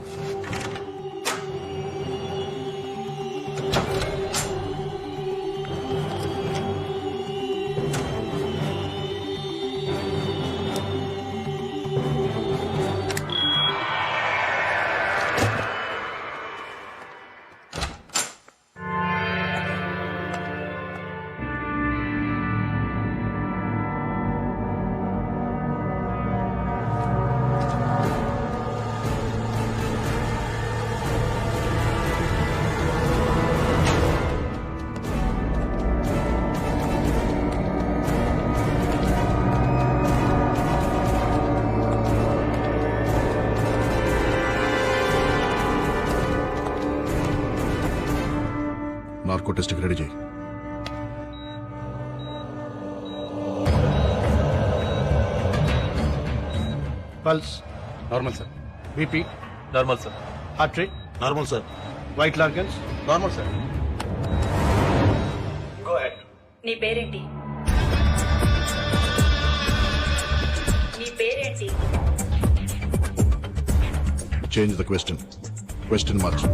నార్కో టెస్ట్ రెడీ చేయి. Pulse normal sir. BP normal sir. Heart rate normal sir. Vital organs normal sir. Go head. నీ పేరేంటి? నీ పేరేంటి? చేంజ్ ద క్వశ్చన్ మార్చు.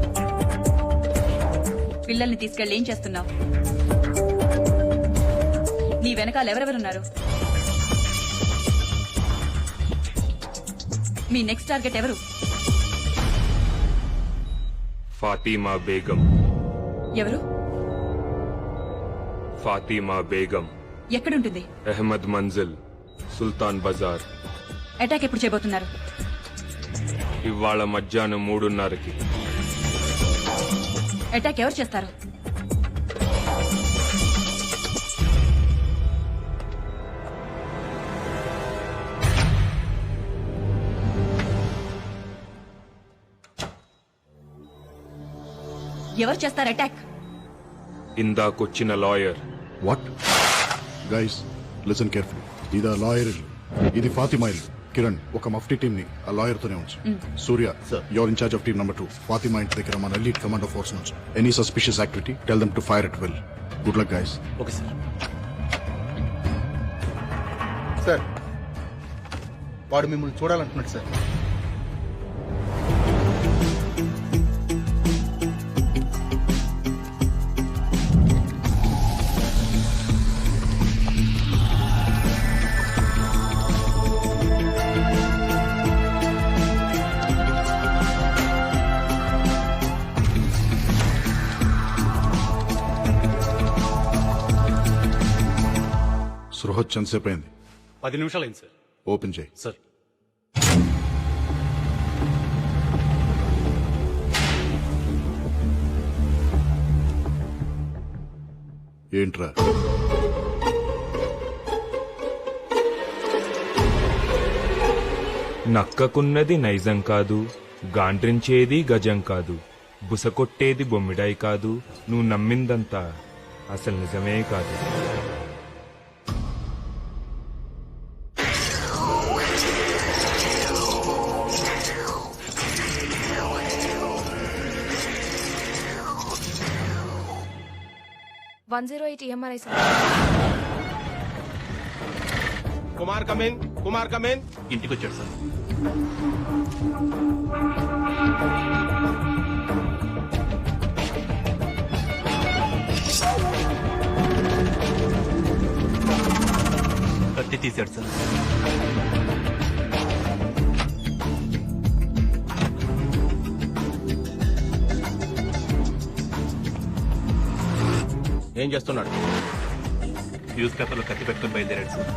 పిల్లల్ని తీసుకెళ్లి ఏం చేస్తున్నావు? నీ వెనకాల ఎవరెవరున్నారు? మీ నెక్స్ట్ టార్గెట్ ఎవరు? ఫాతిమా బేగం. ఎవరు? ఫాతిమా బేగం. ఎక్కడుంటుంది? అహ్మద్ మంజిల్, సుల్తాన్ బజార్. అటాక్ ఎప్పుడు చేయబోతున్నారు? ఇవాళ మధ్యాహ్నం 3:30కి. అటాక్ ఎవరు చేస్తారు? ఎవరు చేస్తారు అటాక్? ఇందాకొచ్చిన lawyer. What? Guys listen carefully. ఇది లాయర్, ఇది ఫాతిమా ఇల్లు. కిరణ్ ఒక మఫ్టీ టీమ్ ని ఆ లాయర్ తోనే ఉంచు. Surya your in-charge of team number 2 Fatima ఇంటి దగ్గర మన ఎలీట్ కమాండో ఫోర్స్ నుంచి any suspicious activity tell them to fire at will. Good luck guys. Okay sir. Sir వాడు మిమ్మల్ని చూడాలంటున్నాడు సార్. సృహత్ ఎంతసేపు అయింది? 10 నిమిషాలు అయింది సార్. ఓపెన్ చేయి. సార్ ఏంట్రా? నక్కకున్నది నైజం కాదు, గాండ్రించేది గజం కాదు, బుసకొట్టేది బొమ్మిడాయి కాదు, నువ్వు నమ్మిందంతా అసలు నిజమే కాదు. EMRI sir. కుమార్ కమేన్ ఇంటికి వచ్చాడు సార్. కత్తి తీశాడు సార్. ఏం చేస్తున్నాడు? న్యూస్ పేపర్లో కత్తి పెట్టుకుని బయలుదేరాడు సార్.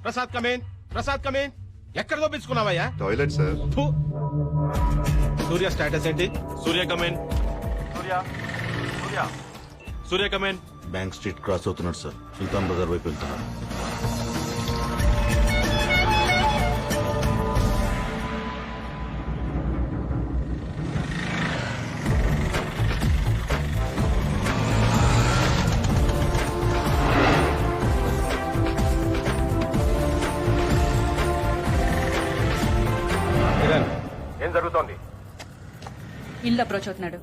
ప్రసాద్ కమేన్ ఎక్కడ దోపించుకున్నావయ్యా? Toilet sir. సూర్య స్టేటస్ ఏంటి? Surya come in. Bank street cross అవుతున్నాడు సార్. సుల్తాన్ బజార్ వైపు వెళ్తున్నాడు. ఏం జరుగుతోంది? ఇల్లు అప్రోచ్ అవుతున్నాడు.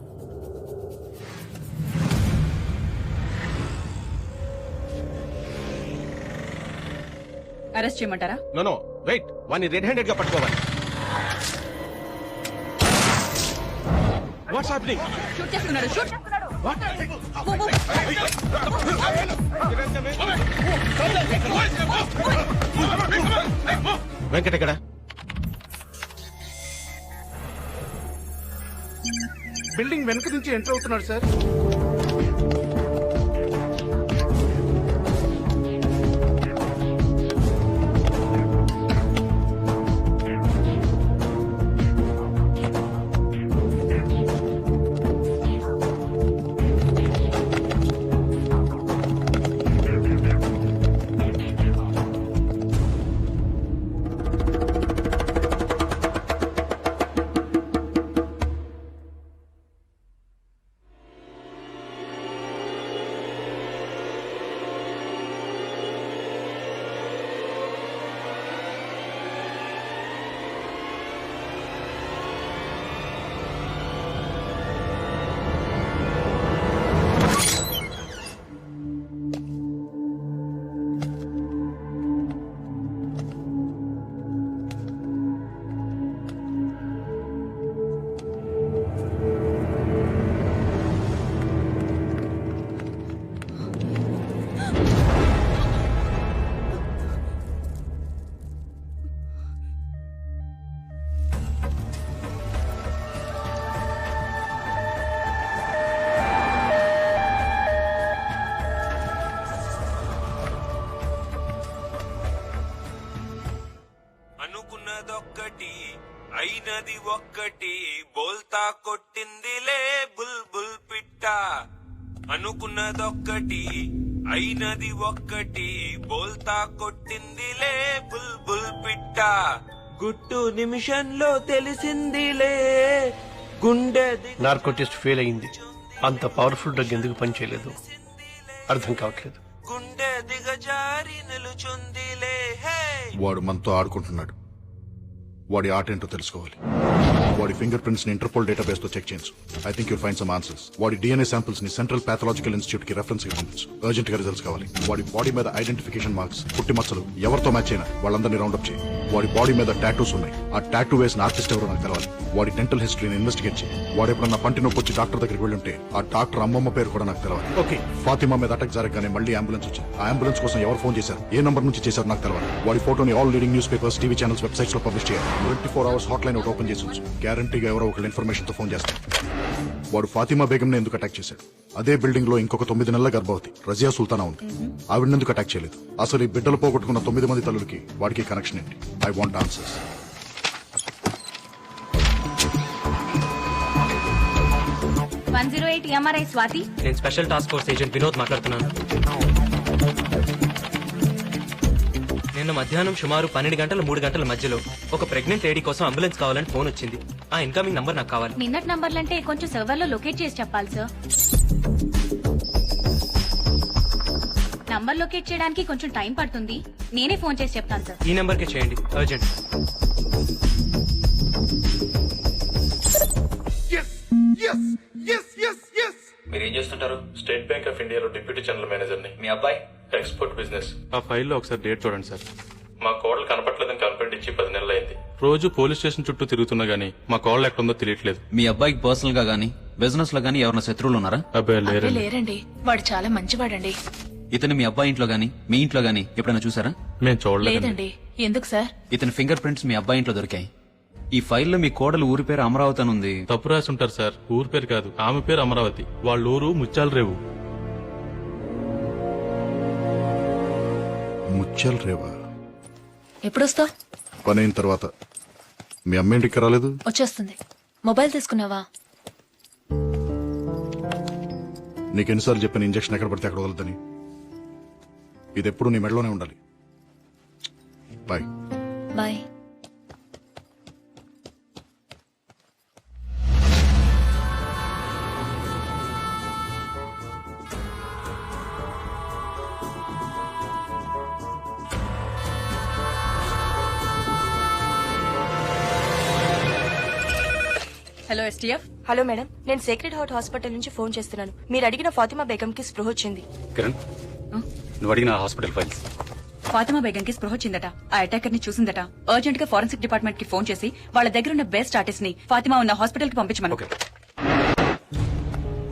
అరెస్ట్ చేయమంటారా? నో వెయిట్, వాడిని రెడ్ హ్యాండెడ్ గా పట్టుకోవాలి. What's happening? షూట్ చేస్తున్నాడు. షూట్. వెంకట ఎక్కడ? బిల్డింగ్ వెనక నుంచి ఎంటర్ అవుతున్నాడు సార్. అనుకున్నదొక్కటి అయినది ఒక్కటి, బోల్తా కొట్టిందిలే బుల్బుల్ పిట్ట. అనుకున్నదొక్కటి అయినది ఒక్కటి బోల్తా కొట్టిందిలే బుల్బుల్ పిట్ట గుట్టు నిమిషంలో తెలిసిందిలే గుండె నార్కోటిస్ట్ ఫెయిల్ అయింది. అంత పవర్ఫుల్ డ్రగ్ ఎందుకు పనిచేయలేదు అర్థం కావట్లేదు. గుండె దిగజారి నిలుచుందిలే హే వాడు మనతో ఆడుకుంటున్నాడు. వాడి ఆట ఏంటో తెలుసుకోవాలి. వాడి ఫింగర్ ప్రింట్స్ ని ఇంటర్పోల్ డేటాబేస్ తో చెక్ చేయించు. I think you'll find some answers. వాడి డిఎన్ఏ శాంపిల్స్ ని సెంట్రల్ పాథలాజికల్ ఇన్స్టిట్యూట్ కి రెఫరెన్స్ గా పంపించు. అర్జెంట్ గా రిజల్ట్స్ కావాలి. వాడి బాడీ మీద ఐడెంటిఫికేషన్ మార్క్స్, పుట్టి మచ్చలు ఎవరితో మ్యాచ్ అయినా వాళ్ళందరినీ రౌండప్ చేయి. వాడి బాడీ మీద టాటూస్ ఉన్నాయి. ఆ టాటూ వేసిన ఆర్టిస్ట్ ఎవరో నాకు తెలవాలి. వాడి డెంటల్ హిస్టరీని ఇన్వెస్టిగేట్ చేయి. వాడు ఎప్పుడన్నా పంటి నొప్పి వచ్చి డాక్టర్ దగ్గరికి వెళ్ళి ఉంటే ఆ డాక్టర్ అమ్మమ్మ పేరు కూడా నాకు తెలవాలి. ఓకే, ఫాతిమా మీద అటాక్ జరగగానే మళ్ళీ అంబులెన్స్ వచ్చింది. ఆ అంబులెన్స్ కోసం ఎవరు ఫోన్ చేశారు, ఏ నంబర్ నుంచి చేశారు నాకు తెలవాలి. వాడి ఫోటోని all leading news papers, TV channels, websites లో పబ్లిష్ చేయాలి. 24 hours హాట్ లైన్ ఒకటి ఓపెన్ చేసి ఉంచు. గ్యారంటీగా ఎవరో ఒకళ్ళు ఇన్ఫర్మేషన్ తో ఫోన్ చేస్తారు. వాడు ఫాతిమా బేగం ని ఎందుకు అటాక్ చేశాడు? అదే బిల్డింగ్ లో ఇంకొక 9 నెలల గర్భవతి రజియా సుల్తానా ఉంది. ఆవిడ ఎందుకు అటాక్ చేయలేదు? అసలు ఈ బిడ్డలు పోగొట్టుకున్న 9 మంది తల్లులకి వాడికి కనెక్షన్ ఏంటి? I want answers. స్వాతి, నేను special task force agent Vinod మాట్లాడుతున్నాను. నిన్న మధ్యాహ్నం సుమారు 12 గంటల 3 గంటల మధ్యలో ఒక ప్రెగ్నెంట్ లేడీ కోసం అంబులెన్స్ కావాలని ఫోన్ వచ్చింది. ఆ ఇన్కమింగ్ నంబర్ నాకు కావాలి. నిన్నటి నంబర్లంటే కొంచెం సర్వర్ లో లొకేట్ చేసి చెప్పాలి సార్. నంబర్ లొకేట్ చేయడానికి కొంచెం టైం పడుతుంది. నేనే ఫోన్ చేసి చెప్తాను సార్. ఈ నంబర్ కి చేయండి, అర్జెంట్. మీరు ఏం చేస్తుంటారు? స్టేట్ బ్యాంక్ ఆఫ్ ఇండియాలో డిప్యూటీ జనరల్ మేనేజర్ ని. మీ అబ్బాయి? Export business. ఆ ఫైల్లో ఒకసారి డేట్ చూడండి సార్. మా కోడలు కనపట్లేదని కంప్లైంట్ ఇచ్చి 10 నెలలు అయింది. రోజు పోలీస్ స్టేషన్ చుట్టూ తిరుగుతున్నా గానీ మా కోడలు ఎక్కడుందో తెలియట్లేదు. మీ అబ్బాయికి పర్సనల్ గా గానీ బిజినెస్ లో గానీ ఎవరైనా శత్రువులు ఉన్నారా? అబ్బాయి లేరండి. వాడు చాలా మంచివాడండి. ఇతను మీ అబ్బాయి ఇంట్లో గానీ మీ ఇంట్లో గానీ ఎప్పుడైనా చూసారా? మేము చూడలేదు. లేదండి. ఎందుకు సార్? ఇతని ఫింగర్ ప్రింట్స్ మీ అబ్బాయి ఇంట్లో దొరికాయి. ఈ ఫైల్లో మీ కోడలు ఊరి పేరు అమరావతి అని ఉంది. తప్పు రాసి ఉంటారు సార్. ఊరి పేరు కాదు, ఆమె పేరు అమరావతి. వాళ్ళ ఊరు ముత్యాల రేవు. ముత్యాల రేవా? ఎప్పుడొస్తావు? పని అయిన తర్వాత. మీ అమ్మ ఇంటికి రాలేదు? వచ్చేస్తుంది. మొబైల్ తీసుకున్నావా? నీకెన్నిసార్లు చెప్పిన ఇంజక్షన్ ఎక్కడ పడితే అక్కడ వదలదని. ఇది ఎప్పుడు నీ మెడలోనే ఉండాలి. Bye. Bye. Hello STF. Hello madam, నేను సేక్రెడ్ హార్ట్ హాస్పిటల్ నుంచి ఫోన్ చేస్తున్నాను. మీరు అడిగిన ఫాతిమా బేగం కి స్పృహ వచ్చింది. కిరణ్, నువ్వు అడిగిన హాస్పిటల్ ఫైల్స్. ఫాతిమా బేగం కి స్పృహ వచ్చిందట. ఆ అటాకర్ ని చూసిందట. అర్జెంట్ గా ఫోరెన్సిక్ డిపార్ట్మెంట్ కి ఫోన్ చేసి వాళ్ళ దగ్గర ఉన్న బెస్ట్ ఆర్టిస్ట్ ని ఫాతిమా ఉన్న హాస్పిటల్ కి పంపించమను.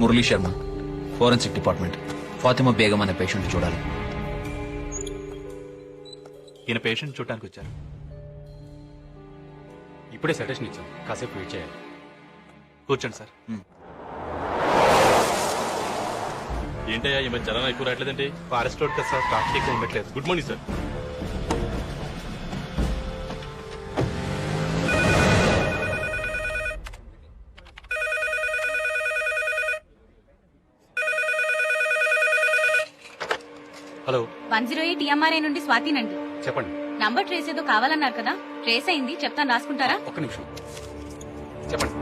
Murali Sharma, forensic department. ఫాతిమా బేగం అనే పేషెంట్ చూడాలి. ఈయన పేషెంట్ చూడటానికి వచ్చారు. ఇప్పుడే సజెషన్ ఇచ్చాం, కాసేపు వెయిట్ చేయాలి. కూర్చోండి సార్. ఏంటయ్యా ఈ మధ్య జనం ఎక్కువ రావట్లేదండి? ఫారెస్ట్ రోడ్ కదా సార్, ట్రాఫిక్ ఎక్కువ ఉండట్లేదు. Good morning sir. Hello, 108 TMRA నుండి స్వాతినండి. చెప్పండి. నంబర్ ట్రేస్ ఏదో కావాలన్నారు కదా, ట్రేస్ అయింది. చెప్తాను, రాసుకుంటారా? ఒక్క నిమిషం చెప్పండి.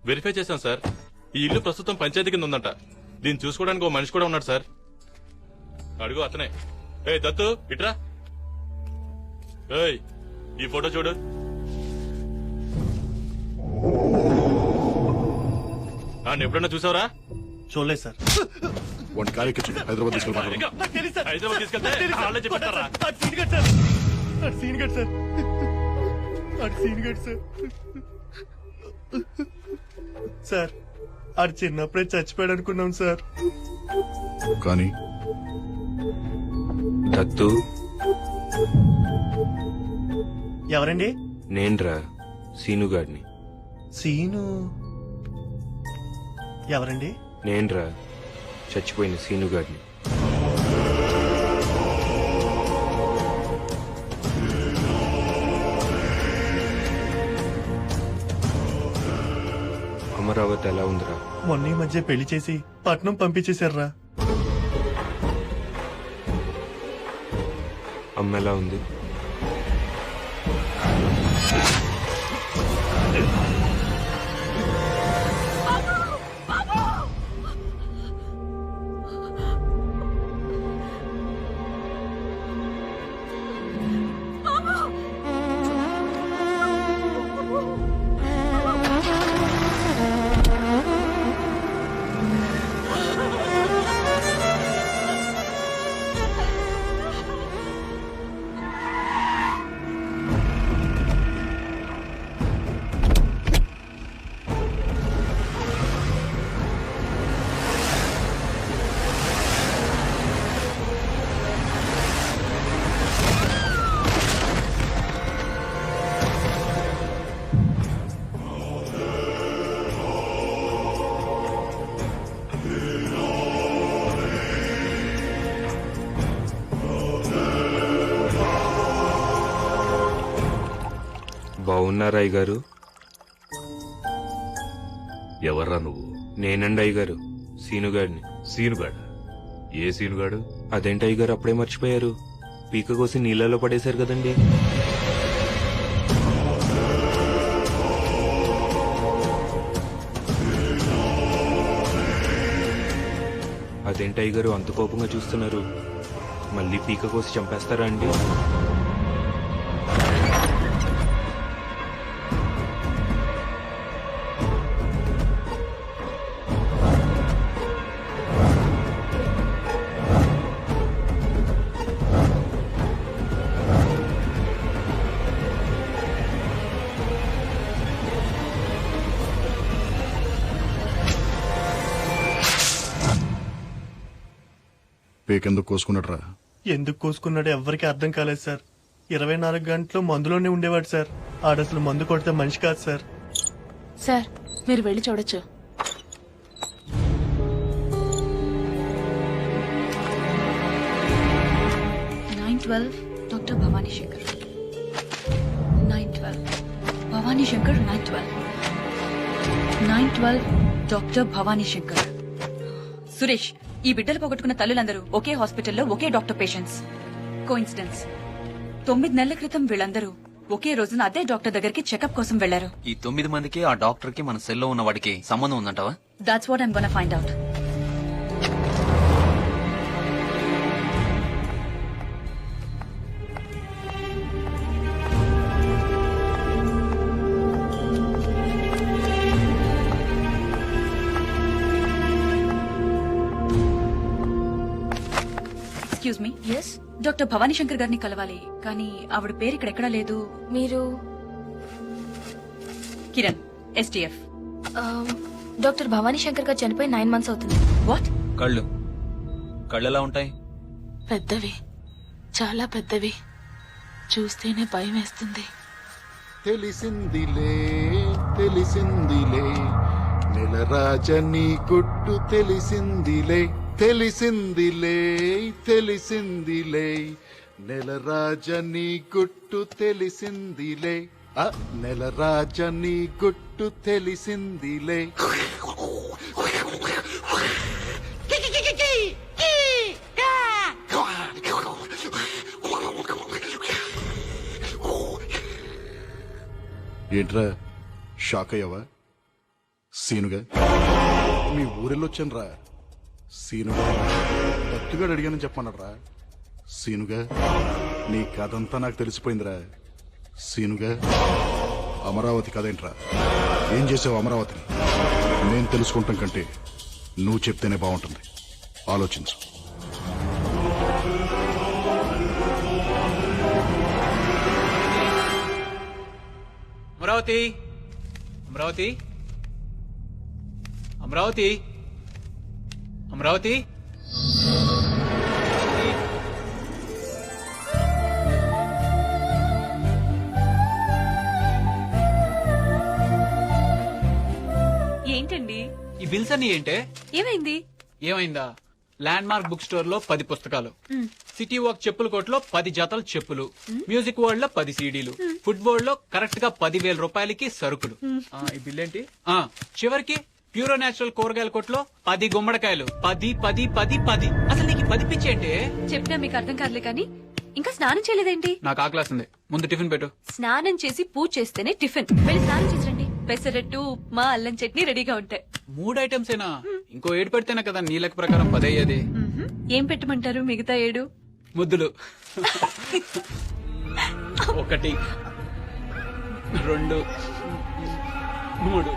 వెరిఫై చేశాం సార్. ఈ ఇల్లు ప్రస్తుతం పంచాయతీ కింద ఉందంట. దీన్ని చూసుకోవడానికి ఓ మనిషి కూడా ఉన్నాడు సార్. అడుగు అతనే. ఏ దత్తు, ఇట్రా. ఏయ్, ఈ ఫోటో చూడు. ఎప్పుడన్నా చూసావరా? చూడలేదు సార్. వాడిని కాలికి హైదరాబాద్ తీసుకెళ్ళి హైదరాబాద్ తీసుకెళ్తే వాళ్ళే చెప్తారా? సార్, ఆడు చిన్నప్పుడే చచ్చిపోయాడు అనుకున్నాం సార్. కానీ దత్తు ఎవరండి? నేన్రా, సీనుగాడిని. సీను ఎవరండి? నేన్రా, చచ్చిపోయిన సీనుగాడిని. అమరావతి ఎలా ఉందిరా? మొన్న ఈ మధ్య పెళ్లి చేసి పట్నం పంపించేశారా. అమ్మ ఎలా ఉంది? బాగున్నారా అయ్యగారు? ఎవర్రా నువ్వు? నేనండి అయ్యగారు, సీనుగాడిని. సీనుగాడు? ఏ సీనుగాడు? అదేంటి అయ్యగారు అప్పుడే మర్చిపోయారు? పీక కోసి నీళ్ళలో పడేశారు కదండి. అదేంటి అయ్యగారు అంత కోపంగా చూస్తున్నారు? మళ్ళీ పీక కోసి చంపేస్తారా అండి? పేకెందుకు కోసుకున్నట్రా? ఎందుకు కోసుకున్నాడో ఎవ్వరికి అర్థం కాలేదు సార్. 24 గంటలు మందులోనే ఉండేవాడు సార్. ఆడసలు మందు కొడితే మనిషి కాదు సార్. సార్ మీరు వెళ్ళి చూడొచ్చు. Doctor Bhavani Shankar 912 Bhavani Shankar 912 doctor Bhavani Shankar. సురేష్, ఈ బిడ్డలు పోగొట్టుకున్న తల్లులందరూ ఒకే హాస్పిటల్లో ఒకే డాక్టర్ పేషెంట్స్. కోఇన్సిడెన్స్. 9 నెలల క్రితం వీళ్ళందరూ ఒకే రోజున అదే డాక్టర్ దగ్గరికి చెకప్ కోసం వెళ్లారు. ఈ 9 మందికి ఆ డాక్టర్ కి మన సెల్లో ఉన్న వాడికి సంబంధం ఉందంటావా? That's what I'm gonna find out. Excuse me. Yes, doctor Bhavani Shankar గారిని కలవాలి, కానీ ఆవిడ పేరు ఇక్కడ ఎక్కడా లేదు. మీరు కిరణ్, STF. డాక్టర్ భవానీ శంకర్ గారు చనిపోయి 9 months అవుతుంది. వాట్? కళ్ళు ఎలా ఉంటాయి? పెద్దవి, చాలా పెద్దవి. చూస్తేనే భయం వేస్తుంది. తెలిసిందిలే తెలిసిందిలే నెలరాజని గుట్టు తెలిసిందిలే. తెలిసిందిలే తెలిసిందిలే నెలరాజని గుట్టు తెలిసిందిలే. నెలరాజని గుట్టు తెలిసిందిలే. ఏంట్రా షాక్ అయ్యావా? సీనుగా మీ ఊరెళ్ళొచ్చాను రా. సీనుగా దత్తుగాడు అడిగానని చెప్పమన్నాడ్రా. సీనుగా నీ కథంతా నాకు తెలిసిపోయిందిరా. సీనుగా అమరావతి కదేంట్రా? ఏం చేసావు అమరావతిని? నేను తెలుసుకుంటాం కంటే నువ్వు చెప్తేనే బాగుంటుంది. ఆలోచించు. అమరావతి, అమరావతి, అమరావతి, అమరావతి. ఏంటండి ఈ బిల్స్ అన్ని ఏంటే? ఏమైంది? ఏమైందా? ల్యాండ్ మార్క్ బుక్ స్టోర్ లో 10 పుస్తకాలు, సిటీ వాక్ చెప్పుల కోట్లో 10 జతలు చెప్పులు, మ్యూజిక్ వరల్డ్ లో 10 సీడీలు, ఫుడ్ వరల్డ్ లో కరెక్ట్ గా 10,000 రూపాయలకి సరుకులు. ఈ బిల్ ఏంటి? చివరికి ప్యూరో నేచురల్ కూరగాయల కొట్లో 10 గుమ్మడికాయలు. 10 10 10 10. అసలు నీకు 10 పిచ్చి అంటే? చెప్పినా మీకు అర్థం కాదులే కానీ ఇంకా స్నానం చేయలేదేంటి? నాకు ఆకలేస్తుంది, ముందు టిఫిన్ పెట్టు. స్నానం చేసి పూజ చేస్తేనే టిఫిన్. వెళ్ళి స్నానం చేసిరండి. పెసరట్టు, ఉప్మా, అల్లం చట్నీ రెడీగా ఉంటాయి. 3 ఐటమ్స్ ఏనా? ఇంకో 7 పెడితేనే కదా నీ లెక్క ప్రకారం 10 అయ్యేది. ఏం పెట్టమంటారు మిగతా 7? ముద్దులు. 1 2 3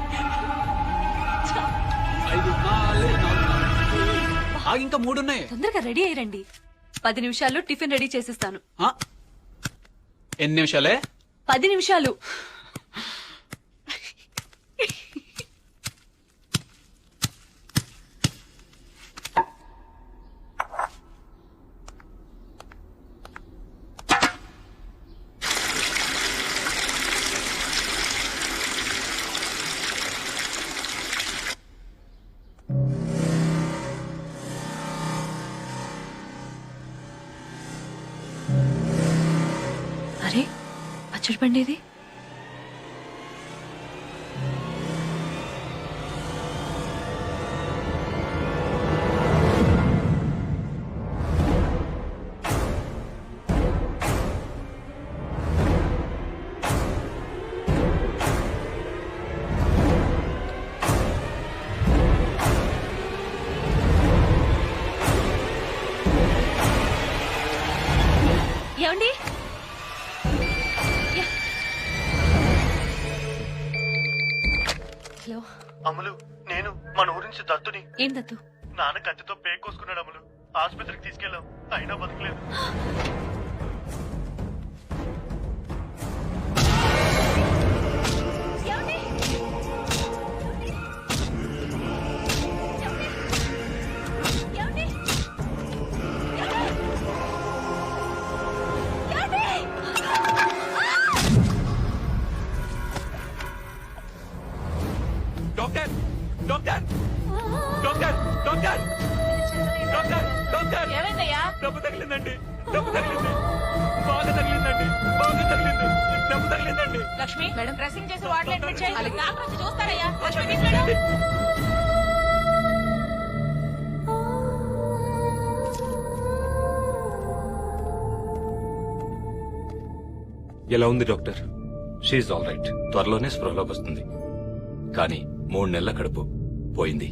5 6 ఇంకా 3 ఉన్నాయి. తొందరగా రెడీ అయ్యండి. 10 నిమిషాల్లో టిఫిన్ రెడీ చేసిస్తాను. ఎన్ని నిమిషాలే? 10 నిమిషాలు. అరే పచ్చడి పండేది. ఏమండి? హలో అమలు, నేను మన ఊరి నుంచి దత్తుని. ఏం దత్తు? నాన్న కత్తితో పేక్ కోసుకున్నాడు అమలు. ఆసుపత్రికి తీసుకెళ్ళాం, అయినా బతకలేదు. Doctor doctor doctor doctor doctor doctor ఏమైందయ్యా? డబ్బు తగిలిందండి, డబ్బు తగిలింది, బాగా తగిలిందండి, బాగా తగిలింది, డబ్బు తగిలిందండి. లక్ష్మి మేడం డ్రెస్సింగ్ చేసి వార్డులో అడ్మిట్ చేయి. అలాగే డాక్టర్ వచ్చి చూస్తారయ్యా. లక్ష్మి తీసుకెళ్ళు. ఎలా ఉంది డాక్టర్? She all right. త్వరలోనే స్పృహలోకి వస్తుంది. కానీ 3 నెలల కడుపు పోయింది.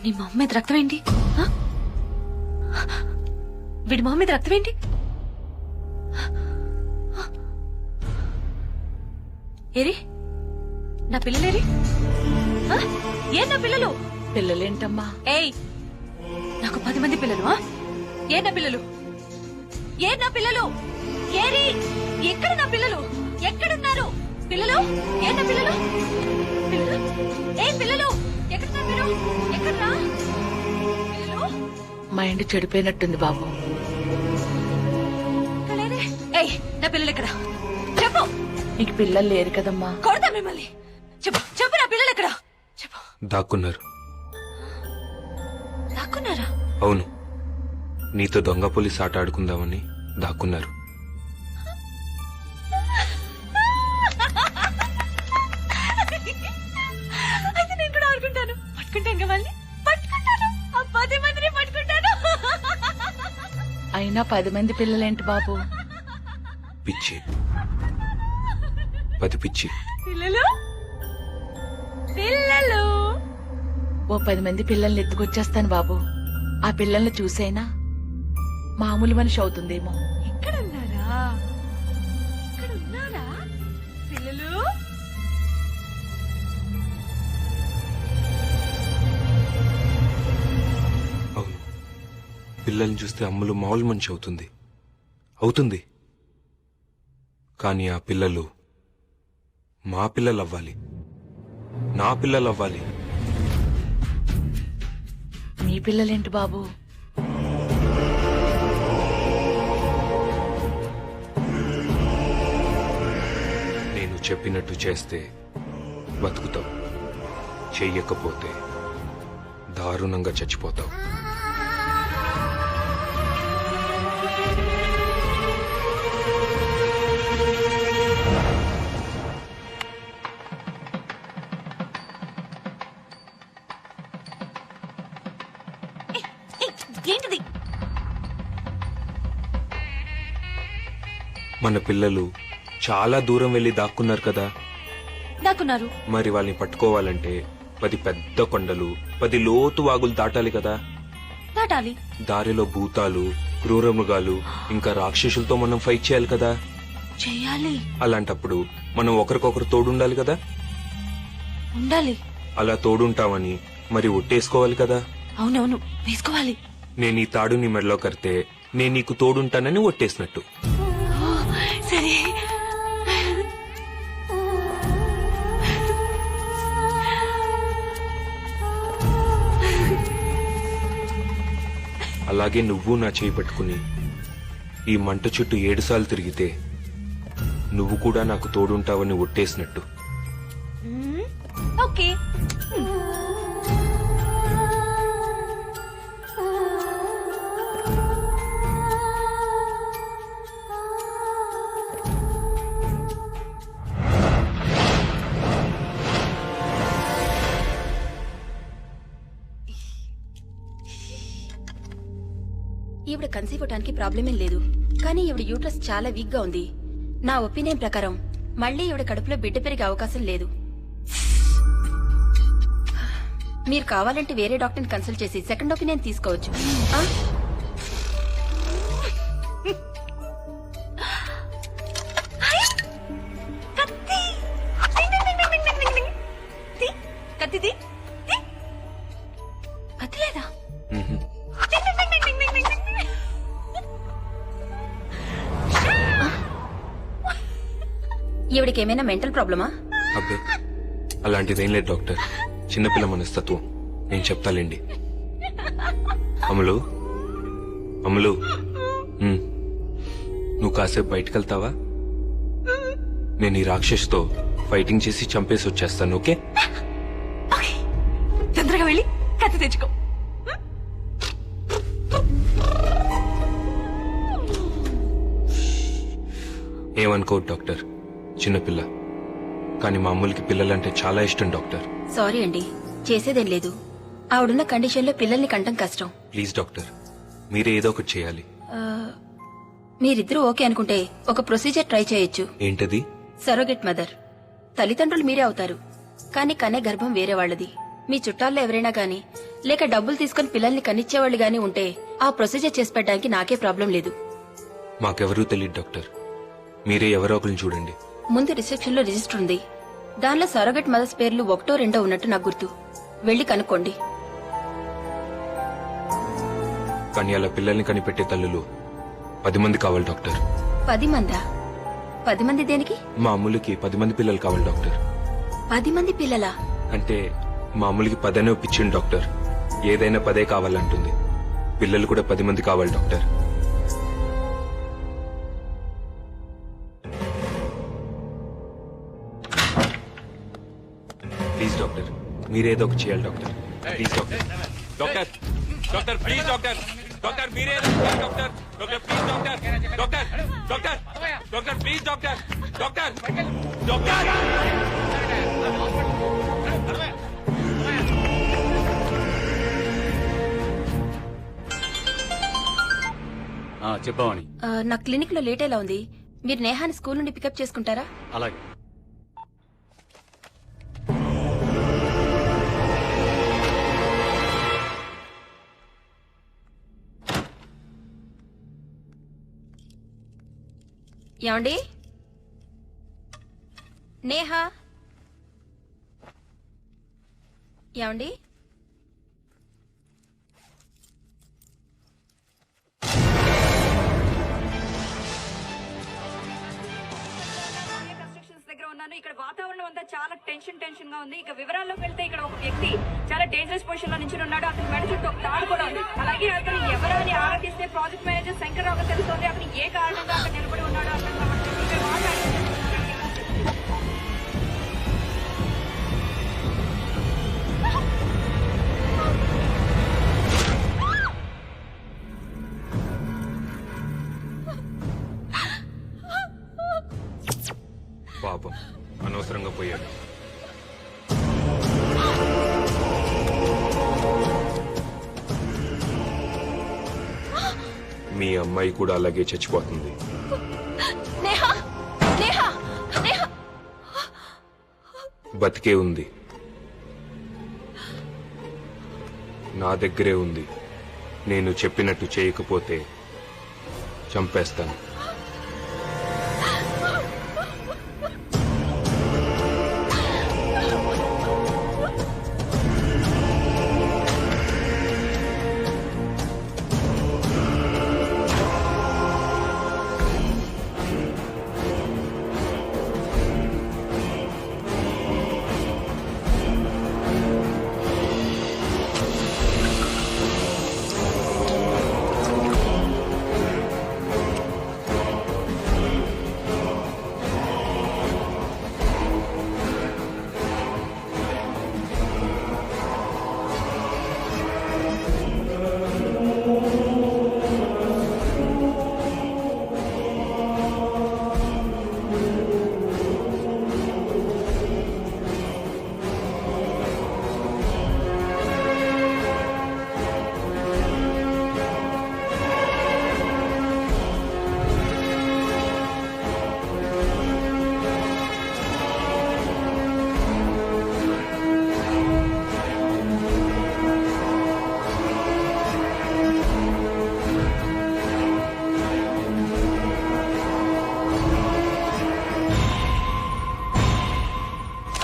నీ మొహం మీద రక్తం ఏంటి? వీడి మొహం మీద రక్తం ఏంటి? ఏరి నా పిల్లలేరి? ఏ నా పిల్లలు? పిల్లలేంటమ్మా? ఏయ్ నాకు 10 మంది పిల్లలు. ఏ నా పిల్లలు? ఏ నా పిల్లలు? ఏరి ఎక్కడ నా పిల్లలు? ఎక్కడున్నారు పిల్లలు? ఏ నా పిల్లలు? పిల్లలు ఏ పిల్లలు? ఎక్కడ మీరు? ఎక్కడా పిల్లలు? మైండ్ చెడిపోయినట్టుంది బాబు. ఏయ్ నా పిల్లలు ఎక్కడ? చెప్పు. నీకు పిల్లలు లేరు కదమ్మా. కొడతా మిమ్మల్ని. చెప్పు చెప్పు నా పిల్లలు ఎక్కడ? చెప్పు. దాక్కున్నారు. దాక్కున్నారా? అవును, నీతో దొంగ పోలీస్ ఆట ఆడుకుందామని దాక్కున్నారు. అయితే నేను కూడా ఆడుకుంటాను. పట్టుకుంటాను మళ్ళీ పట్టుకుంటాను. ఆ 10 మందిని పట్టుకుంటాను. అయినా 10 మంది పిల్లలేంటి బాబు? పిచ్చి, 10 పిచ్చి. పిల్లలు పిల్లలు ఓ 10 మంది పిల్లల్ని ఎత్తుకొచ్చేస్తాను బాబు. ఆ పిల్లల్ని చూసైనా మామూలు మనిషి అవుతుందేమో. ఇక్కడున్నారా? ఇక్కడున్నారా పిల్లలు? అవును, పిల్లల్ని చూస్తే అమ్ములు మామూలు మనిషి అవుతుంది. కానీ ఆ పిల్లలు మా పిల్లలు అవ్వాలి, నా పిల్లలు అవ్వాలి. మీ పిల్లలేంటి బాబు? నేను చెప్పినట్టు చేస్తే బతుకుతావు, చెయ్యకపోతే దారుణంగా చచ్చిపోతావు. ఏంటిది? మన పిల్లలు చాలా దూరం వెళ్లి దాక్కున్నారు కదా. దాక్కున్నారు. మరి వాళ్ళని పట్టుకోవాలంటే 10 పెద్ద కొండలు, 10 లోతు వాగులు దాటాలి కదా. దాటాలి. దారిలో భూతాలు, క్రూర మృగాలు, ఇంకా రాక్షసులతో మనం ఫైట్ చేయాలి కదా. చెయ్యాలి. అలాంటప్పుడు మనం ఒకరికొకరు తోడుండాలి కదా. ఉండాలి. అలా తోడుంటామని మరి ఒట్టేసుకోవాలి కదా. అవునవును, వేసుకోవాలి. నేను ఈ తాడు నీ మెడలో కడితే నేను నీకు తోడుంటానని ఒట్టేసినట్టు. సరే. అలాగే నువ్వు నా చేయి పట్టుకుని ఈ మంట చుట్టూ 7 సార్లు తిరిగితే నువ్వు కూడా నాకు తోడుంటావని ఒట్టేసినట్టు. ఓకే. ఈవిడ కన్సీవ్ అవడానికి ప్రాబ్లం ఏం లేదు, కానీ ఈవిడ యూట్రస్ చాలా వీక్ గా ఉంది. నా ఒపీనియన్ ప్రకారం మళ్ళీ ఈవిడ కడుపులో బిడ్డ పెరిగే అవకాశం లేదు. మీరు కావాలంటే వేరే డాక్టర్ని కన్సల్ట్ చేసి సెకండ్ ఒపీనియన్ తీసుకోవచ్చు. కత్తిది కత్తి లేదా? ఈవిడికి ఏమైనా మెంటల్ ప్రాబ్లమా? అబ్బే, అలాంటిదేం లేదు డాక్టర్. చిన్నపిల్ల మనస్తత్వం. నేను చెప్తాలేండి. అమలు, నువ్వు కాసేపు బయటకు వెళ్తావా? నేను ఈ రాక్షసుతో ఫైటింగ్ చేసి చంపేసి వచ్చేస్తాను. ఓకే? తొందరగా వెళ్ళి కత్తి తెచ్చుకో. ఏమనుకోవద్దు డాక్టర్, చిన్నపిల్ల. కానీ మా అమ్ములకి పిల్లలంటే చాలా ఇష్టం డాక్టర్. సారీ అండి, చేసేదేం లేదు. ఆవిడున్న కండిషన్ లో పిల్లల్ని కంటం కష్టం. ప్లీజ్ డాక్టర్, మీరే ఏదో ఒకటి చేయాలి. మీరిద్దరూ ఓకే అనుకుంటే ఒక ప్రొసీజర్ ట్రై చేయొచ్చు. ఏంటది? సరోగెట్ మదర్. తల్లిదండ్రులు మీరే అవుతారు, కానీ కనే గర్భం వేరే వాళ్ళది. మీ చుట్టాల్లో ఎవరైనా గానీ లేక డబ్బులు తీసుకుని పిల్లల్ని కనిచ్చేవాళ్ళు గానీ ఉంటే ఆ ప్రొసీజర్ చేసి పెట్టడానికి నాకే ప్రాబ్లం లేదు. మాకెవరూ తెలియదు డాక్టర్, మీరే ఎవరో ఒకరిని చూడండి. ముందు రిసెప్షన్ లో రిజిస్టర్ ఉంది, దానిలో సరోగెట్ మదర్స్ పేర్లు 1, 2 ఉన్నట్టు నాకు గుర్తు. వెళ్లి కనుక్కోండి. కానీ అలా పిల్లల్ని కనిపెట్టే తల్లులు 10 మంది కావాలి డాక్టర్. 10 మందా? 10 మంది దేనికి? మా అమ్ములకి 10 మంది పిల్లలు కావాలి డాక్టర్. 10 మంది పిల్లలా? అంటే మా అమ్ములకి 10 అనే ఒప్పించింది డాక్టర్. ఏదైనా 10 కావాలంటుంది. పిల్లలు కూడా 10 మంది కావాలి డాక్టర్. ప్లీజ్ డాక్టర్, మీరేదో ఒకటి చేయాలి doctor. Please doctor. Doctor, doctor please doctor. Doctor మీరే doctor. Doctor please doctor. Doctor, doctor, doctor please doctor. Doctor, doctor. చెప్పావని. నా క్లినిక్ లో లేట్ ఎలా ఉంది? మీరు నేహాని స్కూల్ నుండి పికప్ చేసుకుంటారా? అలాగే. ఏమండి? నేహా, ఏమండి? దగ్గర ఉన్నాను. ఇక్కడ వాతావరణం అంతా చాలా టెన్షన్ గా ఉంది. ఇక వివరాల్లోకి వెళ్తే ఇక్కడ ఒక వ్యక్తి చాలా డేంజరస్ పొజిషన్ లో నుంచి ఉన్నాడు. అతని మెడ చుట్టూ ఒక తాడు కూడా ఉంది. అలాగే అతను ఎవరని ఆరాధిస్తే ప్రాజెక్ట్ మేనేజర్ శంకర్రావు తెలుస్తోంది. అతను ఏ కారణంగా అక్కడ నిలబడి ఉన్నాడో అర్థం కావట్లేదు. ఇక్కడ మాట్లాడుతున్నారు. పాపం అనవసరంగా పోయాడు. మీ అమ్మాయి కూడా అలాగే చచ్చిపోతుంది. నేహా, నేహా, నేహా. బతికే ఉంది, నా దగ్గరే ఉంది. నేను చెప్పినట్టు చేయకపోతే చంపేస్తాను.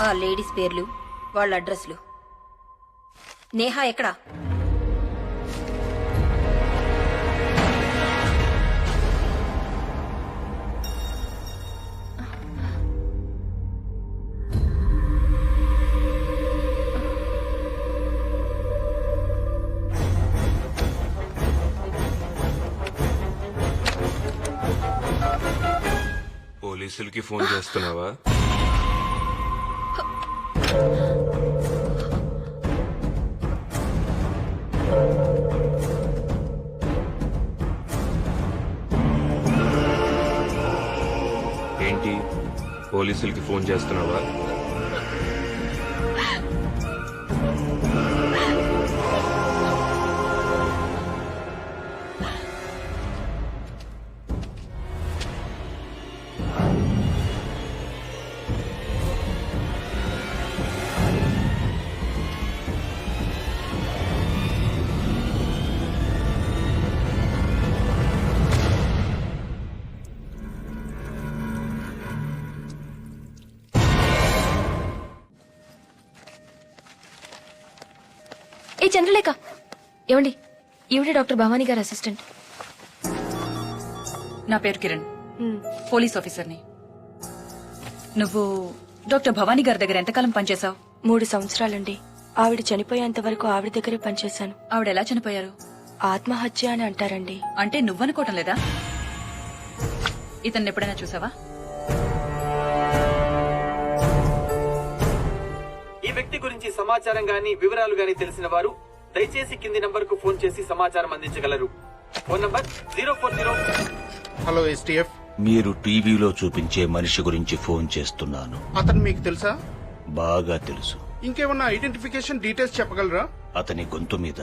ఆ లేడీస్ పేర్లు, వాళ్ళ అడ్రస్లు. నేహా ఎక్కడా? పోలీసులకి ఫోన్ చేస్తున్నావా? ఏంటి, పోలీసులకి ఫోన్ చేస్తున్నావా? ఏ చంద్రలేఖ, ఏమండి? ఈవిడే డాక్టర్ భవానీ గారి అసిస్టెంట్. నా పేరు కిరణ్, పోలీస్ ఆఫీసర్ని. నువ్వు డాక్టర్ భవానీ గారి దగ్గర ఎంతకాలం పనిచేశావు? 3 సంవత్సరాలండి. ఆవిడ చనిపోయేంత వరకు ఆవిడ దగ్గరే పనిచేశాను. ఆవిడ ఎలా చనిపోయారు? ఆత్మహత్య అని అంటారండి. అంటే నువ్వనుకోవటం లేదా? ఇతన్ని ఎప్పుడైనా చూసావా? ఈ వ్యక్తి గురించి సమాచారం గాని వివరాలు గాని తెలిసిన వారు దయచేసి కింది నంబర్ కు ఫోన్ చేసి సమాచారం అందించగలరు. Phone number 040. Hello STF. మీరు టీవీలో చూపించే మనిషి గురించి ఫోన్ చేస్తున్నాను. అతను మీకు తెలుసా? బాగా తెలుసు. ఇంకేమన్నా ఐడెంటిఫికేషన్ డీటెయిల్స్ చెప్పగలరా? అతని గొంతు మీద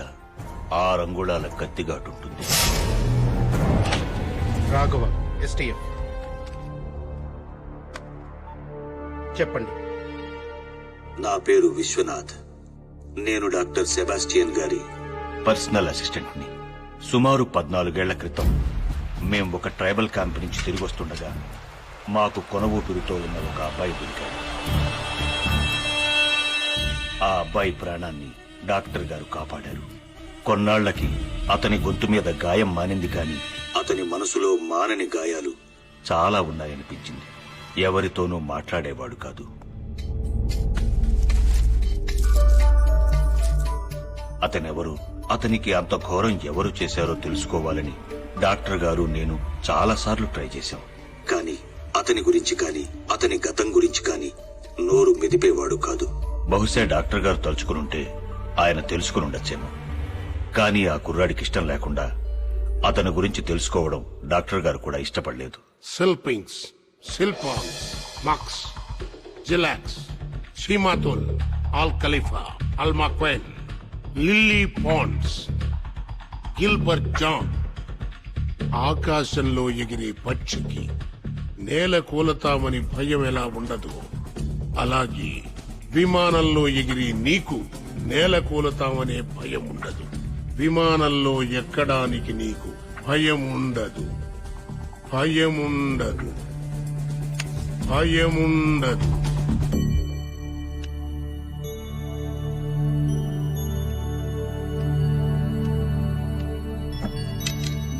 6 అంగుళాల కత్తిగాటుంటుంది. రాఘవ, ఎస్టీఎఫ్. చెప్పండి. నా పేరు విశ్వనాథ్. నేను డాక్టర్ సెబాస్టియన్ గారి పర్సనల్ అసిస్టెంట్ ని. సుమారు 14 ఏళ్ల క్రితం మేం ఒక ట్రైబల్ క్యాంప్ నుంచి తిరిగి వస్తుండగా మాకు కొనవూపిరితో ఉన్న ఒక అబ్బాయి దొరికాడు. ఆ అబ్బాయి ప్రాణాన్ని డాక్టర్ గారు కాపాడారు. కొన్నాళ్లకి అతని గొంతు మీద గాయం మానింది, కానీ అతని మనసులో మానని గాయాలు చాలా ఉన్నాయనిపించింది. ఎవరితోనూ మాట్లాడేవాడు కాదు. అతనెవరు, అతనికి అంత ఘోరం ఎవరు చేశారో తెలుసుకోవాలని డాక్టర్ గారు నేను చాలాసార్లు ట్రై చేశాం. కానీ అతని గురించి కానీ అతని గతం గురించి కానీ నోరు మెదిపేవాడు కాదు. బహుశా డాక్టర్ గారు తలుచుకునుంటే ఆయన తెలుసుకుని ఉండొచ్చేమో. కానీ ఆ కుర్రాడికి ఇష్టం లేకుండా అతని గురించి తెలుసుకోవడం డాక్టర్ గారు కూడా ఇష్టపడలేదు. సెల్పింగ్స్, సిల్పాంగ్స్, మక్స్, జిలాక్స్, షీమాతుల్, ఆల్ ఖలీఫా, అల్మాక్వెన్, లిల్లీ పాండ్స్, గిల్బర్ట్ జాన్. ఆకాశంలో ఎగిరే పక్షికి నేల కూలతామని భయం ఎలా ఉండదు, అలాగే విమానంలో ఎగిరి నీకు నేల కూలతామనే భయం ఉండదు. విమానంలో ఎక్కడానికి నీకు భయం ఉండదు. భయముండదు. భయముండదు.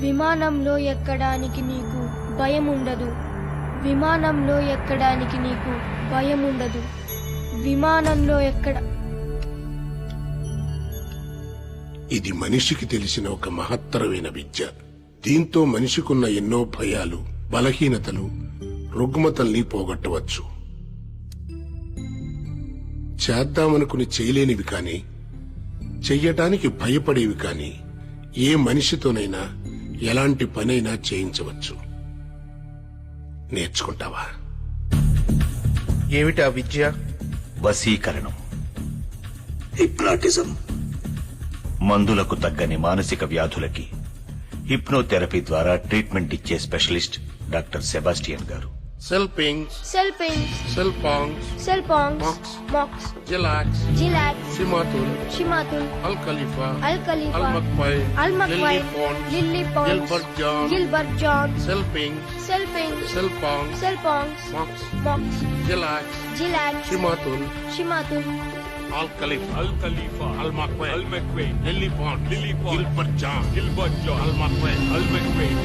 విమానంలో ఎక్కడానికి నీకు భయం ఉండదు. విమానంలో ఎక్కడానికి నీకు భయం ఉండదు. విమానంలో ఎక్కడ. ఇది మనిషికి తెలిసిన ఒక మహత్తరమైన విద్య. దీంతో మనిషికున్న ఎన్నో భయాలు, బలహీనతలు, రుగ్మతల్ని పోగొట్టవచ్చు. చేద్దామనుకుని చేయలేనివి కాని, చెయ్యటానికి భయపడేవి కాని ఏ మనిషితోనైనా ఎలాంటి పనైనా చేయించవచ్చు. నేర్చుకుంటావా? ఏమిటా విద్య? వశీకరణం, హిప్నాటిజం. మందులకు తగ్గని మానసిక వ్యాధులకి హిప్నోథెరపీ ద్వారా ట్రీట్మెంట్ ఇచ్చే స్పెషలిస్ట్ డాక్టర్ సెబాస్టియన్ గారు. సెల్పింగ్స్, సెల్పింగ్స్, సెల్పాంగ్స్, సెల్పాంగ్స్, మక్స్, జిలాక్స్, జిలాక్స్, షీమాతుల్, షీమాతుల్, అల్ ఖలీఫా, అల్ ఖలీఫా, అల్మక్వైన్, అల్మక్వైన్, lily ponds, Gilbert John, Gilbert John, సెల్పింగ్స్, సెల్పింగ్స్, సెల్పాంగ్స్, సెల్పాంగ్స్, మక్స్, మక్స్, జిలాక్స్, జిలాక్స్, షీమాతుల్, షీమాతుల్, అల్ ఖలీఫా, అల్మక్వైన్, లిల్లీ పాండ్, గిల్బర్ట్ జాన్, అల్మక్వైన్,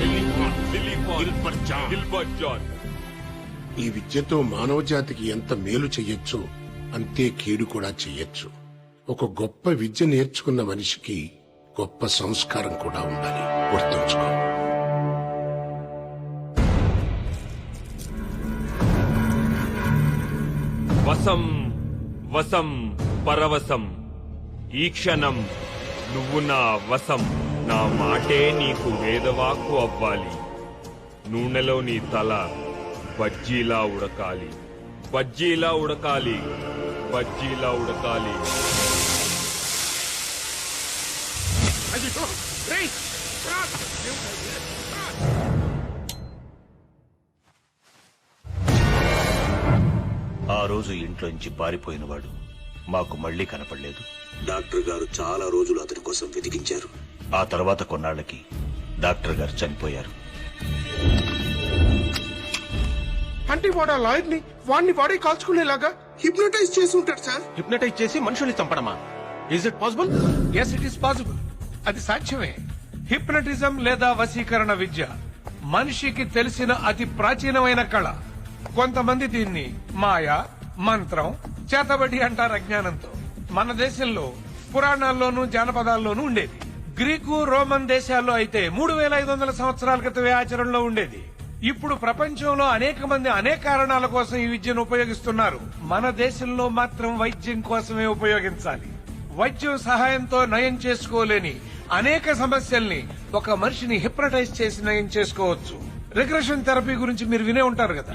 లిల్లీ పాండ్, గిల్బర్ట్ జాన్. ఈ విద్యతో మానవ జాతికి ఎంత మేలు చెయ్యొచ్చో అంతే కీడు కూడా చెయ్యొచ్చు. ఒక గొప్ప విద్య నేర్చుకున్న మనిషికి గొప్ప సంస్కారం కూడా ఉండాలి. గుర్తుంచుకో. వసం వసం పరవశం, ఈ క్షణం నువ్వు నా వశం. నా మాటే నీకు వేదవాక్కు అవ్వాలి. నూనెలో నీ తల బజ్జీలా ఉడకాలి, బజ్జీలా ఉడకాలి, బజ్జీలా ఉడకాలి. ఆ రోజు ఇంట్లోంచి పారిపోయినవాడు మాకు మళ్లీ కనపడలేదు. డాక్టర్ గారు చాలా రోజులు అతని కోసం వెతికించారు. ఆ తర్వాత కొన్నాళ్లకి డాక్టర్ గారు చనిపోయారు. అంటే వాడు ఆ లాయర్ ని వాడిని కాల్చుకునేలాగా హిప్నటైజ్ చేసి ఉంటాడు సార్. హిప్నటైజ్ చేసి మనుషుల్ని చంపడమా? Is it possible? Yes, it is possible. అది సాధ్యమే. హిప్నటిజం లేదా వశీకరణ విద్య మనిషికి తెలిసిన అతి ప్రాచీనమైన కళ. కొంతమంది దీన్ని మాయ, మంత్రం, చేతబడి అంటారు అజ్ఞానంతో. మన దేశంలో పురాణాల్లోనూ జానపదాల్లోనూ ఉండేది. గ్రీకు, రోమన్ దేశాల్లో అయితే 3500 సంవత్సరాల క్రితమే ఆచరణలో ఉండేది. ఇప్పుడు ప్రపంచంలో అనేక మంది అనేక కారణాల కోసం ఈ విద్యను ఉపయోగిస్తున్నారు. మన దేశంలో మాత్రం వైద్యం కోసమే ఉపయోగించాలి. వైద్యం సహాయంతో నయం చేసుకోలేని అనేక సమస్యల్ని ఒక మనిషిని హిప్నటైజ్ చేసి నయం చేసుకోవచ్చు. రిగ్రెషన్ థెరపీ గురించి మీరు వినే ఉంటారు కదా.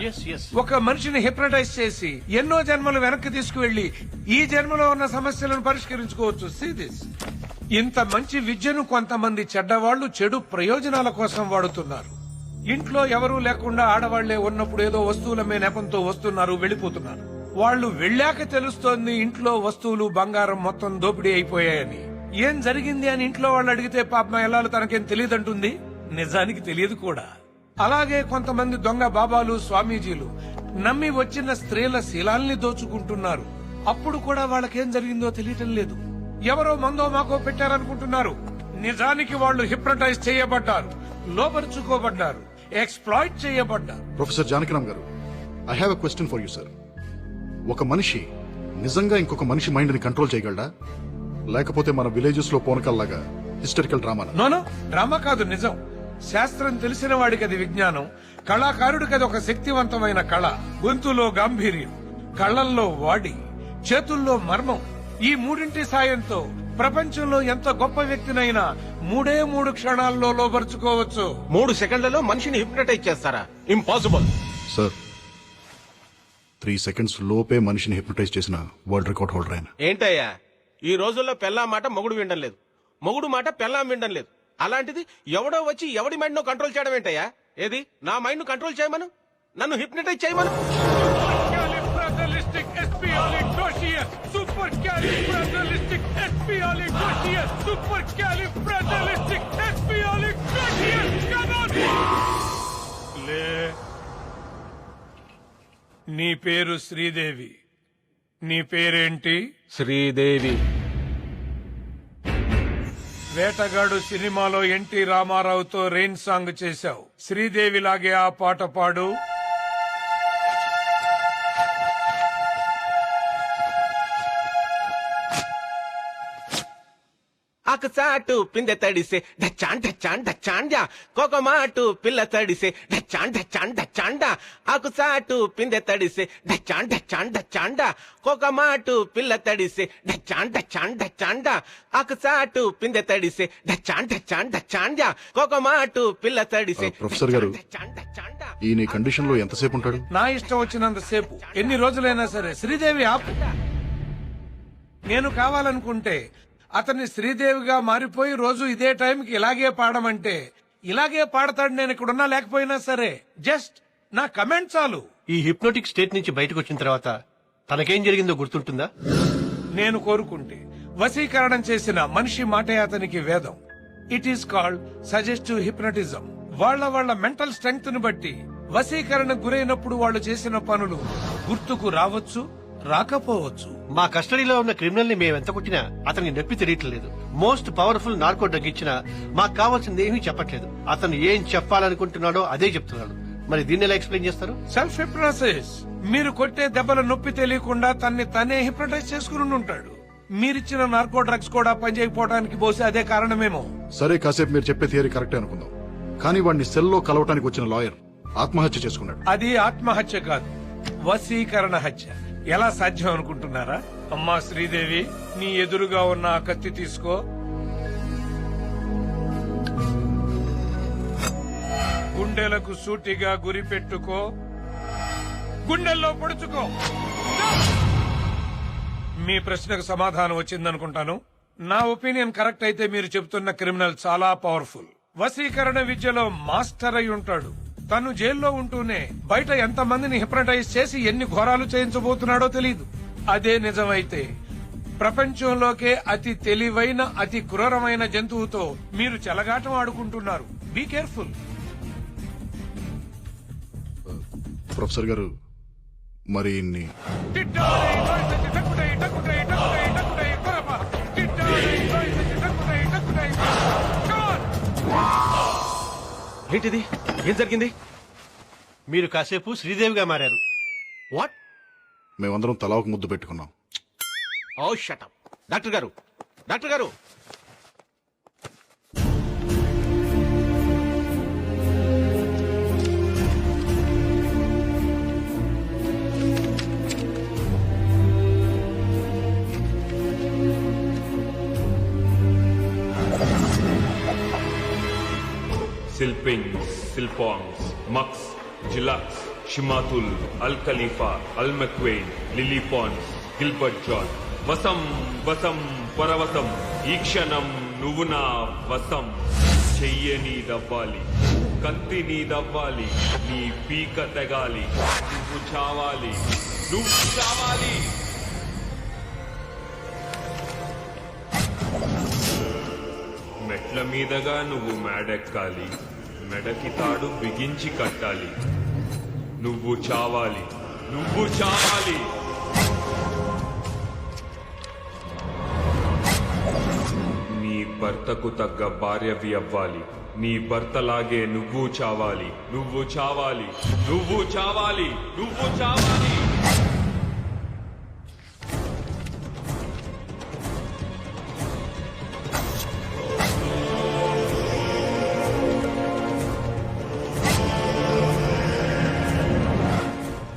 ఒక మనిషిని హిప్నటైజ్ చేసి ఎన్నో జన్మలు వెనక్కి తీసుకువెళ్లి ఈ జన్మలో ఉన్న సమస్యలను పరిష్కరించుకోవచ్చు. See this. ఇంత మంచి విద్యను కొంతమంది చెడ్డవాళ్లు చెడు ప్రయోజనాల కోసం వాడుతున్నారు. ఇంట్లో ఎవరూ లేకుండా ఆడవాళ్లే ఉన్నప్పుడు ఏదో వస్తువులమ్మే నెపంతో వస్తున్నారు, వెళ్లిపోతున్నారు. వాళ్లు వెళ్ళాక తెలుస్తోంది ఇంట్లో వస్తువులు, బంగారం మొత్తం దోపిడీ అయిపోయాయని. ఏం జరిగింది అని ఇంట్లో వాళ్ళు అడిగితే పాపం ఎల్లాలు తనకేం తెలియదంటుంది. నిజానికి తెలియదు కూడా. అలాగే కొంతమంది దొంగ బాబాలు స్వామీజీలు నమ్మి వచ్చిన స్త్రీల శీలాల్ని దోచుకుంటున్నారు. అప్పుడు కూడా వాళ్ళకేం జరిగిందో తెలియటం లేదు. ఎవరో మందో మాకో పెట్టారనుకుంటున్నారు. నిజానికి వాళ్ళు హిప్నటైజ్ చేయబడ్డారు, లోపరుచుకోబడ్డారు, ఎక్స్ప్లాయిట్ చేయబడ్డారు. ప్రొఫెసర్ జానకిరామ్ గారు, I have a question for you sir. ఒక మనిషి నిజంగా ఇంకొక మనిషి మైండ్ ని కంట్రోల్ చేయగలడా, లేకపోతే మన విలేజెస్ లో పోనకల్లాగా హిస్టరికల్ డ్రామా? నోనో, డ్రామా కాదు, నిజం. శాస్త్రం తెలిసిన వాడికి అది విజ్ఞానం, కళాకారుడికి అది ఒక శక్తివంతమైన కళ. గొంతులో గాంభీర్యం, కళ్ళల్లో వాడి, చేతుల్లో మర్మం. ఈ మూడింటి సాయంతో ప్రపంచంలో ఎంత గొప్ప వ్యక్తినైనా 3 క్షణాల్లో లోపరుచుకోవచ్చు. 3 సెకండ్లలో మనిషిని హిప్నటైజ్ చేస్తారా? Impossible sir. 3 సెకండ్స్ లోపే మనిషిని హిప్నటైజ్ చేసిన వరల్డ్ రికార్డ్ హోల్డర్ ఆయన. ఏంటయ్యా, ఈ రోజుల్లో పెళ్ళా మాట మొగుడు వినడం లేదు, మొగుడు మాట పెళ్ళాం వినడం లేదు. అలాంటిది ఎవడో వచ్చి ఎవడి మైండ్ ను కంట్రోల్ చేయడం ఏంటయ్యా? ఏది నా మైండ్ ను కంట్రోల్ చేయమను, నన్ను హిప్నటైజ్ చేయమను. నీ పేరు శ్రీదేవి, నీ పేరేంటి? శ్రీదేవి. వేటగాడు సినిమాలో ఎన్టీ రామారావుతో రెయిన్ సాంగ్ చేశావు. శ్రీదేవి లాగే ఆ పాట పాడు. ఆకుచాటు పిందె తడిసే డచ్చాన్ డచ్చాన్ డచ్చాండా, కోకమాటు పిల్ల తడిసే డచ్చాన్ డచ్చాన్ డచ్చాండా. ఆకుచాటు పిందె తడిసే డచ్చాన్ డచ్చాన్ డచ్చాండా, కోకమాటు పిల్ల తడిసే డచ్చాన్ డచ్చాన్ డచ్చాండా. ఆకుచాటు పిందె తడిసే డచ్చాన్ డచ్చాన్ డచ్చాండా, కోకమాటు పిల్ల తడిసే. ప్రొఫెసర్ గారు, ఈయన కండిషన్ లో ఎంతసేపు ఉంటాడు? నా ఇష్టం వచ్చినంతసేపు, ఎన్ని రోజులైనా సరే. శ్రీదేవి ఆపు. నేను కావాలనుకుంటే అతన్ని శ్రీదేవిగా మారిపోయి రోజు ఇదే టైంకి ఇలాగే పాడమంటే ఇలాగే పాడతాడు. నేను ఇక్కడున్నా లేకపోయినా సరే. జస్ట్ నా కమెంట్ చాలు. ఈ హిప్నోటిక్ స్టేట్ నుంచి బయటకు వచ్చిన తర్వాత తనకేం జరిగిందో గుర్తుంటుందా? నేను కోరుకుంటే వశీకరణం చేసిన మనిషి మాటే అతనికి వేదం. It is called suggestive hypnotism. వాళ్ళ మెంటల్ స్ట్రెంగ్త్ ను బట్టి వశీకరణకు గురైనప్పుడు వాళ్ళు చేసిన పనులు గుర్తుకు రావచ్చు, రాకపోవచ్చు. మా కస్టడీలో ఉన్న క్రిమినల్ ని మేమెంత కొట్టినా అతనికి నొప్పి తెలియట్లేదు. మోస్ట్ పవర్ఫుల్ నార్కో డ్రగ్ ఇచ్చినా మాకు కావాల్సింది ఏమీ చెప్పట్లేదు. అతను ఏం చెప్పాలనుకుంటున్నాడో అదే చెప్తున్నాడు. మరి దీన్ని ఎలా ఎక్స్ప్లెయిన్ చేస్తారు? Self hypnosis. మీరు కొట్టే దెబ్బల నొప్పి తెలియకుండా తనే హిప్నటైజ్ చేసుకుని ఉంటాడు. మీరిచ్చిన నార్కో డ్రగ్స్ కూడా పనిచేయకపోవడానికి బహుశా అదే కారణమేమో. సరే, కాసేపు మీరు చెప్పే థియరీ కరెక్టే అనుకుందాం. కానీ వాడిని సెల్లో కలవటానికి వచ్చిన లాయర్ ఆత్మహత్య చేసుకున్నాడు. అది ఆత్మహత్య కాదు, వశీకరణ హత్య. ఎలా సాధ్యం అనుకుంటున్నారా? అమ్మా శ్రీదేవి, నీ ఎదురుగా ఉన్న ఆ కత్తి తీసుకో. గుండెలకు సూటిగా గురి పెట్టుకో, గుండెల్లో పొడుచుకో. మీ ప్రశ్నకు సమాధానం వచ్చిందనుకుంటాను. నా ఒపీనియన్ కరెక్ట్ అయితే మీరు చెబుతున్న క్రిమినల్ చాలా పవర్ఫుల్. వశీకరణ విద్యలో మాస్టర్ అయి ఉంటాడు. తను జైల్లో ఉంటూనే బయట ఎంతమందిని హిప్నటైజ్ చేసి ఎన్ని ఘోరాలు చేయించబోతున్నాడో తెలియదు. అదే నిజమైతే ప్రపంచంలోకే అతి తెలివైన, అతి క్రూరమైన జంతువుతో మీరు చెలగాటం ఆడుకుంటున్నారు. Be careful. ప్రొఫెసర్ గారు, మరి ఇన్ని ఏంటిది? ఏం జరిగింది? మీరు కాసేపు శ్రీదేవిగా మారారు. వాట్? మేమందరం తలా ఒక ముద్దు పెట్టుకున్నాం. ఓ షట్ అప్. డాక్టర్ గారు, డాక్టర్ గారు, సిల్పింగ్స్, సిల్పాంగ్స్, మక్స్, జిలాక్స్, షిమాతుల్, అల్ ఖలీఫా, అల్ మెక్వెయిన్, లిలీ పాన్స్, గిల్బర్ట్ జాన్. వసం వసం పరవశం, ఈ క్షణం నువ్వు నా వసం. చెయ్యని దవ్వాలి, కత్తి నీదవ్వాలి, నీ పీక తెగాలి. నువ్వు చావాలి, నువ్వు చావాలి. మెట్ల మీదగా నువ్వు మేడెక్కాలి, మెడకి తాడు బిగించి కట్టాలి. నువ్వు చావాలి, నువ్వు చావాలి. నీ భర్తకు తగ్గ భార్యవి అవ్వాలి. నీ భర్తలాగే నువ్వు చావాలి, నువ్వు చావాలి, నువ్వు చావాలి, నువ్వు చావాలి.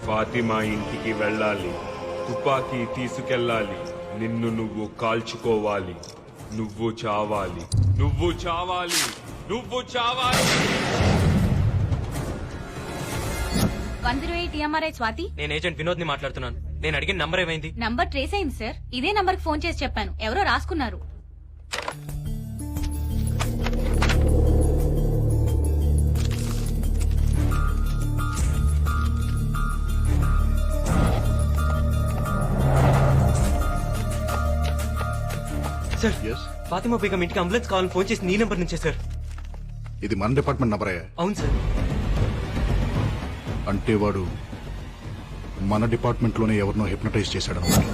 ఫాతిమా ఇంటికి వెళ్ళాలి. తుపాకీ తీసుకెళ్ళాలి. నిన్ను నువ్వు కాల్చుకోవాలి. నువ్వు చావాలి, నువ్వు చావాలి, నువ్వు చావాలి. 108 TMRI స్వాతి. నేను ఏజెంట్ వినోద్ ని మాట్లాడుతున్నాను. నేను అడిగిన నంబర్ ఏమైంది? నంబర్ ట్రేస్ అయింది సార్. ఇదే నంబర్ కి ఫోన్ చేసి చెప్పాను, ఎవరో రాసుకున్నారు. సార్, ఫాతిమా బేగం ఇంటికి అంబులెన్స్ కావాలని ఫోన్ చేసి నీ నంబర్ నుంచే సార్. ఇది మన డిపార్ట్మెంట్ నంబరే. అవును సార్. అంటే వాడు మన డిపార్ట్మెంట్ లోనే ఎవరినో హిప్నటైజ్ చేశాడు అన్నమాట.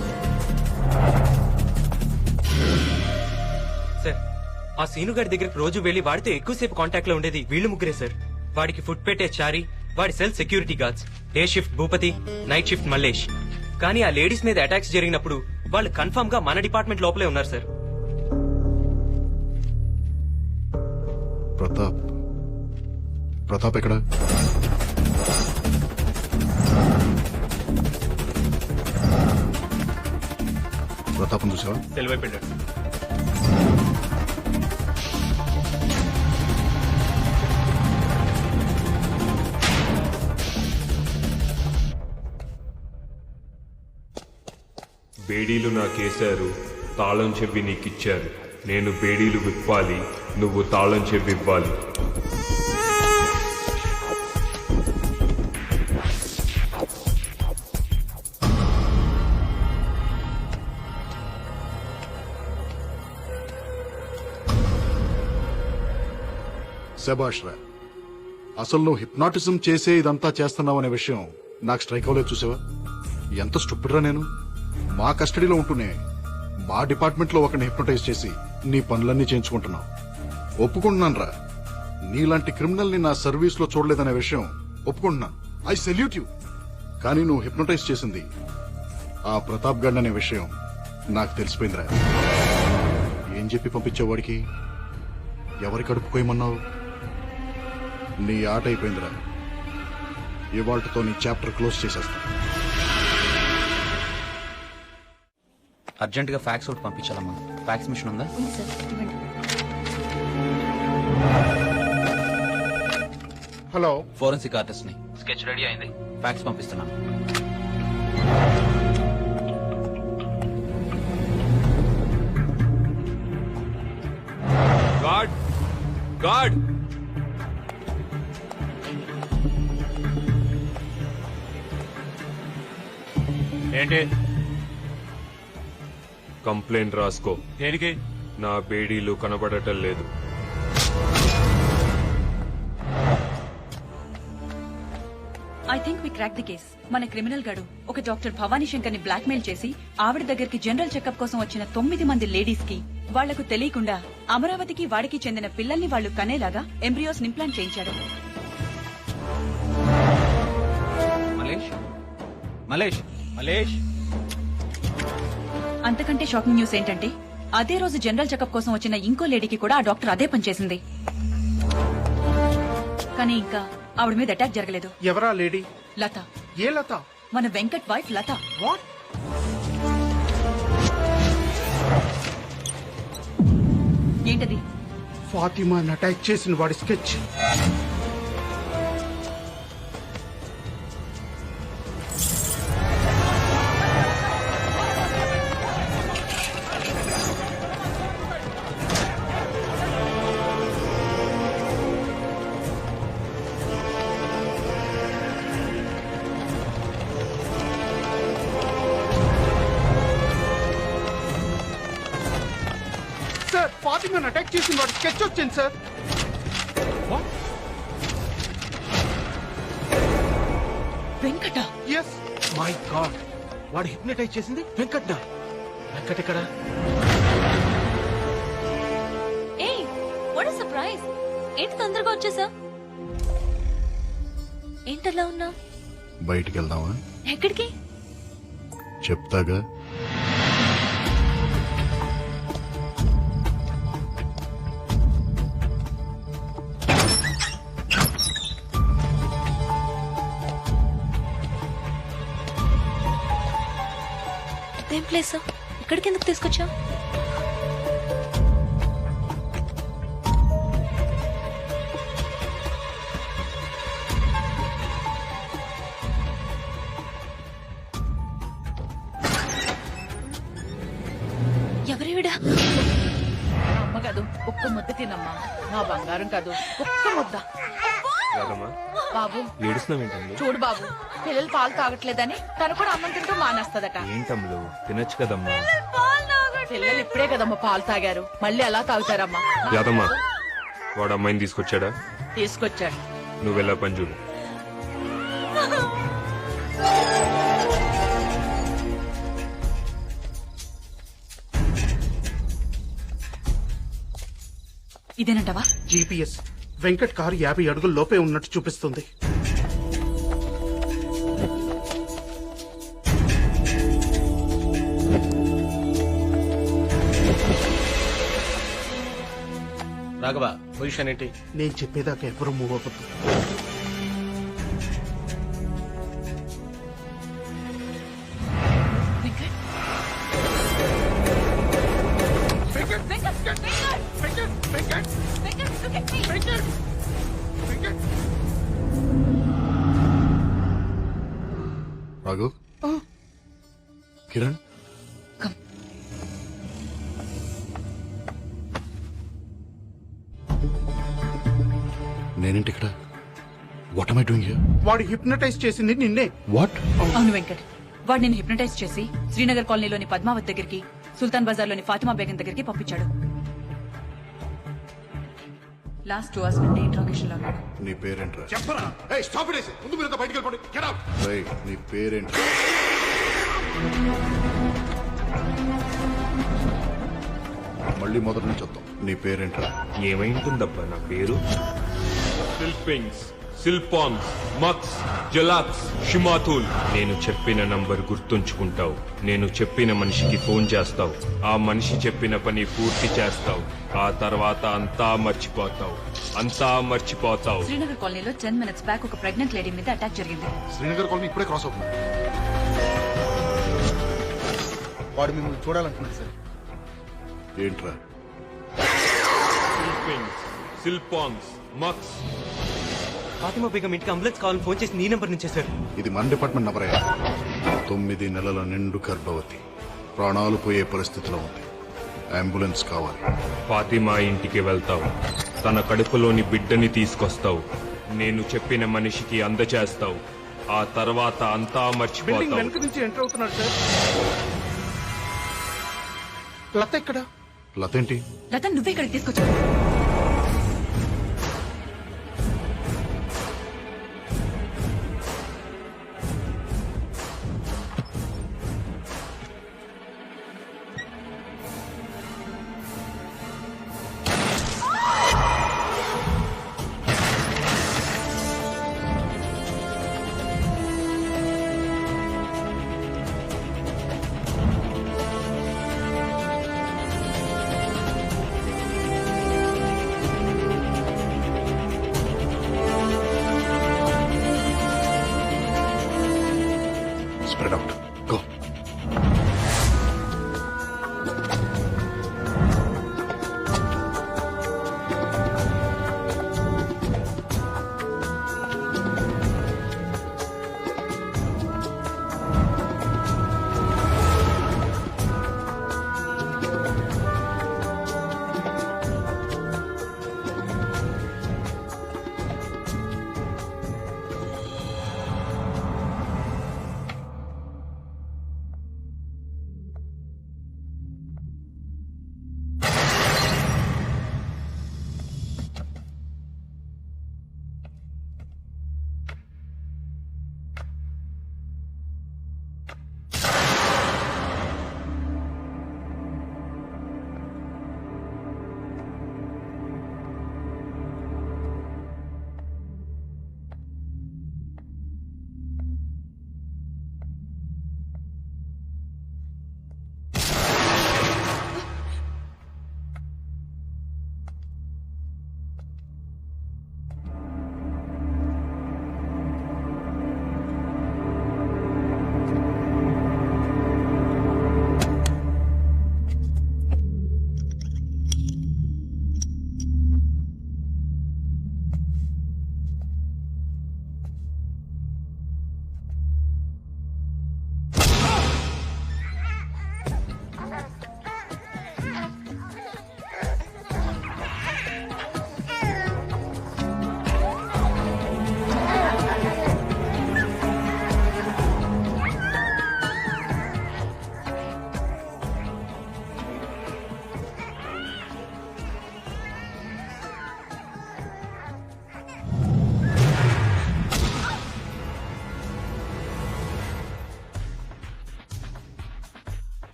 సార్, ఆ సీను గారి దగ్గరికి రోజు వెళ్లి వాడితో ఎక్కువసేపు కాంటాక్ట్ లో ఉండేది వీళ్ళు ముగ్గురే సార్. వాడికి ఫుడ్ పెట్టే చారి, వాడి cell security guards, day shift Bhupathi, night shift Mallesh. కానీ ఆ లేడీస్ మీద అటాక్స్ జరిగినప్పుడు వాళ్ళు కన్ఫర్మ్ గా మన డిపార్ట్మెంట్ లోపలే ఉన్నారు సార్. ప్రతాప్ ఎక్కడ? ప్రతాపం చూసావా? తెలివైపోయాడు. బేడీలు నాకేశారు, తాళం చెవి నీకిచ్చారు. నేను బేడీలు విప్పాలి, నువ్వు తాళం చెవి ఇవ్వాలి. శభాష్ రా. అసలు నువ్వు హిప్నాటిజం చేసే ఇదంతా చేస్తున్నావు అనే విషయం నాకు స్ట్రైక్ అవ్వలేదు. చూసావా ఎంత స్టూపిడ్ రా నేను. మా కస్టడీలో ఉంటూనే మా డిపార్ట్మెంట్ లో ఒకరిని హిప్నటైజ్ చేసి నీ పనులన్నీ చేయించుకుంటున్నావు. ఒప్పుకుంటున్నాను రా, నీలాంటి క్రిమినల్ ని నా సర్వీస్ లో చూడలేదనే విషయం ఒప్పుకుంటున్నాను. I salute you. కానీ నువ్వు హిప్నటైజ్ చేసింది ఆ ప్రతాప్ గడ్ అనే విషయం నాకు తెలిసిపోయిందిరా. ఏం చెప్పి పంపించావు వాడికి? ఎవరి కడుపు కోయమన్నావు? నీ ఆట అయిపోయిందిరా. ఇవాళ్లతో నీ చాప్టర్ క్లోజ్ చేసేస్తా. అర్జెంట్ గా ఫ్యాక్స్ ఒకటి పంపించాలమ్మా. ఫ్యాక్స్ మిషన్ ఉందా? హలో, ఫోరెన్సిక్ ఆర్టిస్ట్ ని. స్కెచ్ రెడీ అయింది, ఫ్యాక్స్ పంపిస్తున్నాను. గాడ్ గాడ్ ఏంటి? కంప్లైంట్ రాసుకో. దేనికి? నా బేడీలు కనబడటం లేదు. I think we crack the case. మన క్రిమినల్ గాడు ఒక డాక్టర్ భవానీ శంకర్ ని బ్లాక్ మెయిల్ చేసి ఆవిడ దగ్గరికి జనరల్ చెకప్ కోసం వచ్చిన 9 మంది లేడీస్ కి వాళ్లకు తెలియకుండా అమరావతికి వాడికి చెందిన పిల్లల్ని వాళ్లు కనేలాగా ఎంబ్రియోస్ ఇంప్లాంట్ చేయించాడు. మలేష్ మలేష్ మలేష్ అంతకంటే షాకింగ్ న్యూస్ ఏంటంటే అదే రోజు జనరల్ చెకప్ కోసం వచ్చిన ఇంకో లేడీకి కూడా ఆ డాక్టర్ అదే పని చేసింది. కానీ ఇంకా ఆవిడ మీద అటాక్ జరగలేదు. ఎవరా లేడీ? లత. ఏ లత? మన వెంకట్ వైఫ్ లత. వాట్? ఏంటది? ఫాతిమాని అటాక్ చేసిన వాడి స్కెచ్. ఫాతిమాని అటాక్ చేసిన వాడి స్కెచ్ వచ్చింది sir. Venkata yes my god, వాడు హిప్నటైజ్ చేసింది వెంకట్. వెంకట్ ఎక్కడ? ఏయ్ వాట్ సర్ప్రైజ్, ఏంటి తొందరగా వచ్చేసా? ఏంటలా ఉన్నా? బయటికి వెళ్దామా? ఎక్కడికి? చెప్తాగా. ఇదేం ప్లేస్? ఇక్కడికి ఎందుకు తీసుకొచ్చా? ఎవరివిడా? అమ్మ కాదు, ఒక్క ముద్ద తినమ్మా. నా బంగారం కాదు, ఒక్క ముద్ద. బాబు ఏడుస్తున్నావేంటమ్ములు? చూడు బాబు, పిల్లలు పాలు తాగట్లేదని తను కూడా అన్నం తింటూ మానేస్తదట. ఏంటమ్ములు, తినొచ్చు కదమ్మా. పిల్లలు ఇప్పుడే కదమ్మా పాలు తాగారు, మళ్ళీ అలా తాగుతారమ్మా. యాదమ్మా, వాడు అమ్మాయిని తీసుకొచ్చాడా? తీసుకొచ్చాడు. నువ్వెలా పని చూడు. ఇదేనంటావా? జీపీఎస్ వెంకట్ కారు 50 అడుగుల లోపే ఉన్నట్టు చూపిస్తుంది. రాఘవ, పొజిషన్ ఏంటి? నేను చెప్పేదాకా ఎవరు మూవ్ అవ్వద్దు. రాఘవ్, కిరణ్, నేనేంటి ఇక్కడ? What am I doing here? వాడు హిప్నటైజ్ చేసింది నిన్నే. వాట్? అవును వెంకట్, వాడు నేను హిప్నటైజ్ చేసి శ్రీనగర్ కాలనీలోని పద్మావత్ దగ్గరికి, సుల్తాన్ బజార్ లోని ఫాతిమా బేగం దగ్గరికి పంపించాడు. లాస్ట్ 2 hours నుండి ఇంట్రాగేషన్ లో ఉన్నాడు. నీ పేరేంట్రా? చెప్పరా. ఏయ్ స్టాప్ ఇట్. ముందు మీరంతా బయటికి వెళ్ళిపోండి. Get out. రేయ్, నీ పేరేంటి? మళ్ళీ మొదటి నుంచి వద్దాం. నీ పేరేంట్రా? ఏమైంటుందబ్బా నా పేరు? సిల్పింగ్స్, సిల్పాన్స్, మక్స్, జలాక్స్, షిమాతుల్. నేను చెప్పిన నంబర్ గుర్తుంచుకుంటావు. నేను చెప్పిన మనిషికి ఫోన్ చేస్తావు. ఆ మనిషి చెప్పిన పని పూర్తి చేస్తావు. ఆ తర్వాత అంతా మర్చిపోతావు. శ్రీనగర్ కాలనీలో 10 minutes బ్యాక్ ఒక ప్రెగ్నెంట్ లేడీ మీద అటాక్ జరిగింది. శ్రీనగర్ కాలనీ ఇప్పుడే క్రాస్ అవుతుంది. వాడు మిమ్మల్ని చూడాలనుకున్నాడు సార్. ఏంట్రా? సిల్పింగ్స్, సిల్పాన్స్, మక్స్. ఫాతిమా బేగం ఇంటికి అంబులెన్స్ కావాలని ఫోన్ చేసి నీ నెంబర్ నుంచే సార్. ఇది మన డిపార్ట్మెంట్ నంబరే. 9 నెలల నిండు గర్భవతి, ప్రాణాలు పోయే పరిస్థితిలో ఉంది. అంబులెన్స్ కావాలి. ఫాతిమా ఇంటికి వెళ్తావు. తన కడుపులోని బిడ్డని తీసుకొస్తావు. నేను చెప్పిన మనిషికి అందచేస్తావు. ఆ తర్వాత అంతా బిల్డింగ్ మర్చిపోతావు. వెనక నుంచి ఎంటర్ అవుతున్నాడు సార్. లత ఎక్కడ? లత ఏంటి? లత నువ్వే ఇక్కడికి తీసుకొచ్చావు.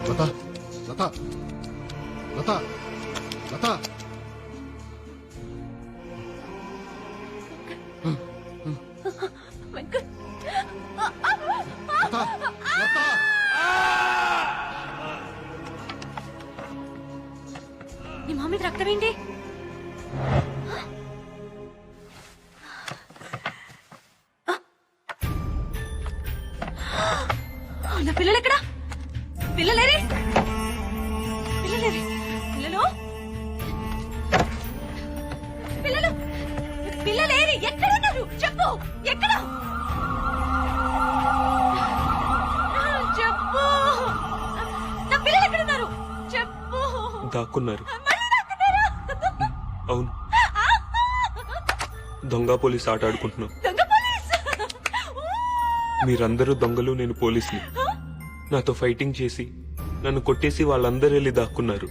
లత లత లత లత నీ మా మీద రక్తం ఏంటి? నా పిల్లలు ఎక్కడా? పిల్లలేరి పిల్లలేరి పిల్లలు పిల్లలు పిల్లలేరి ఎక్కడున్నారు? చెప్పు, ఎక్కడ? చెప్పు, నా పిల్లలు ఎక్కడున్నారు? చెప్పు. దాక్కున్నారు. అవును, దొంగ పోలీస్ ఆట ఆడుకుంటున్నాం. మీరందరూ దొంగలు, నేను పోలీసుని. నాతో ఫైటింగ్ చేసి నన్ను కొట్టేసి వాళ్ళందరూ వెళ్ళి దాక్కున్నారు.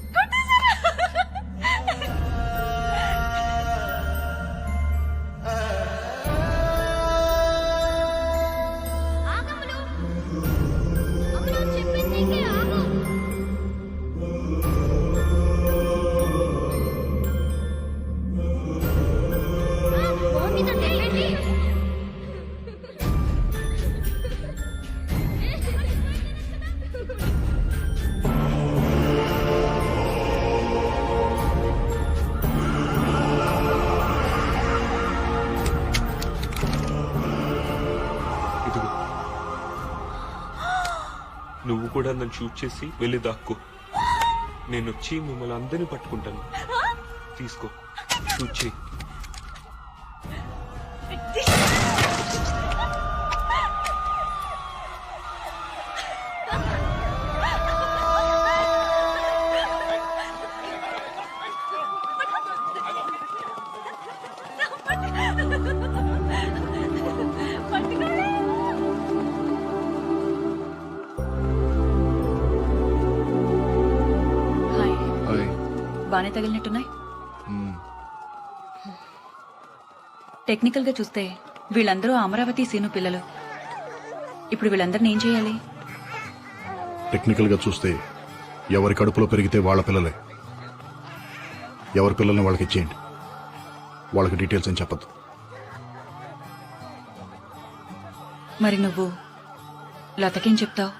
నువ్వు కూడా నన్ను షూట్ చేసి వెళ్ళి దాక్కో. నేను వచ్చి మిమ్మల్ని అందరినీ పట్టుకుంటాను. తీసుకో, షూట్ చేయి. బానే తగిలినట్టున్నాయి. టెక్నికల్ గా చూస్తే వీళ్ళందరూ అమరావతి సీను పిల్లలు. ఇప్పుడు వీళ్ళందరినీ ఏం చేయాలి? టెక్నికల్ గా చూస్తే ఎవరి కడుపులో పెరిగితే వాళ్ళ పిల్లలే. ఎవరి పిల్లల్ని వాళ్ళకి ఇచ్చేయండి. వాళ్ళకి డీటెయిల్స్ ఏం చెప్పద్దు. మరి నువ్వు లతకేం చెప్తావు?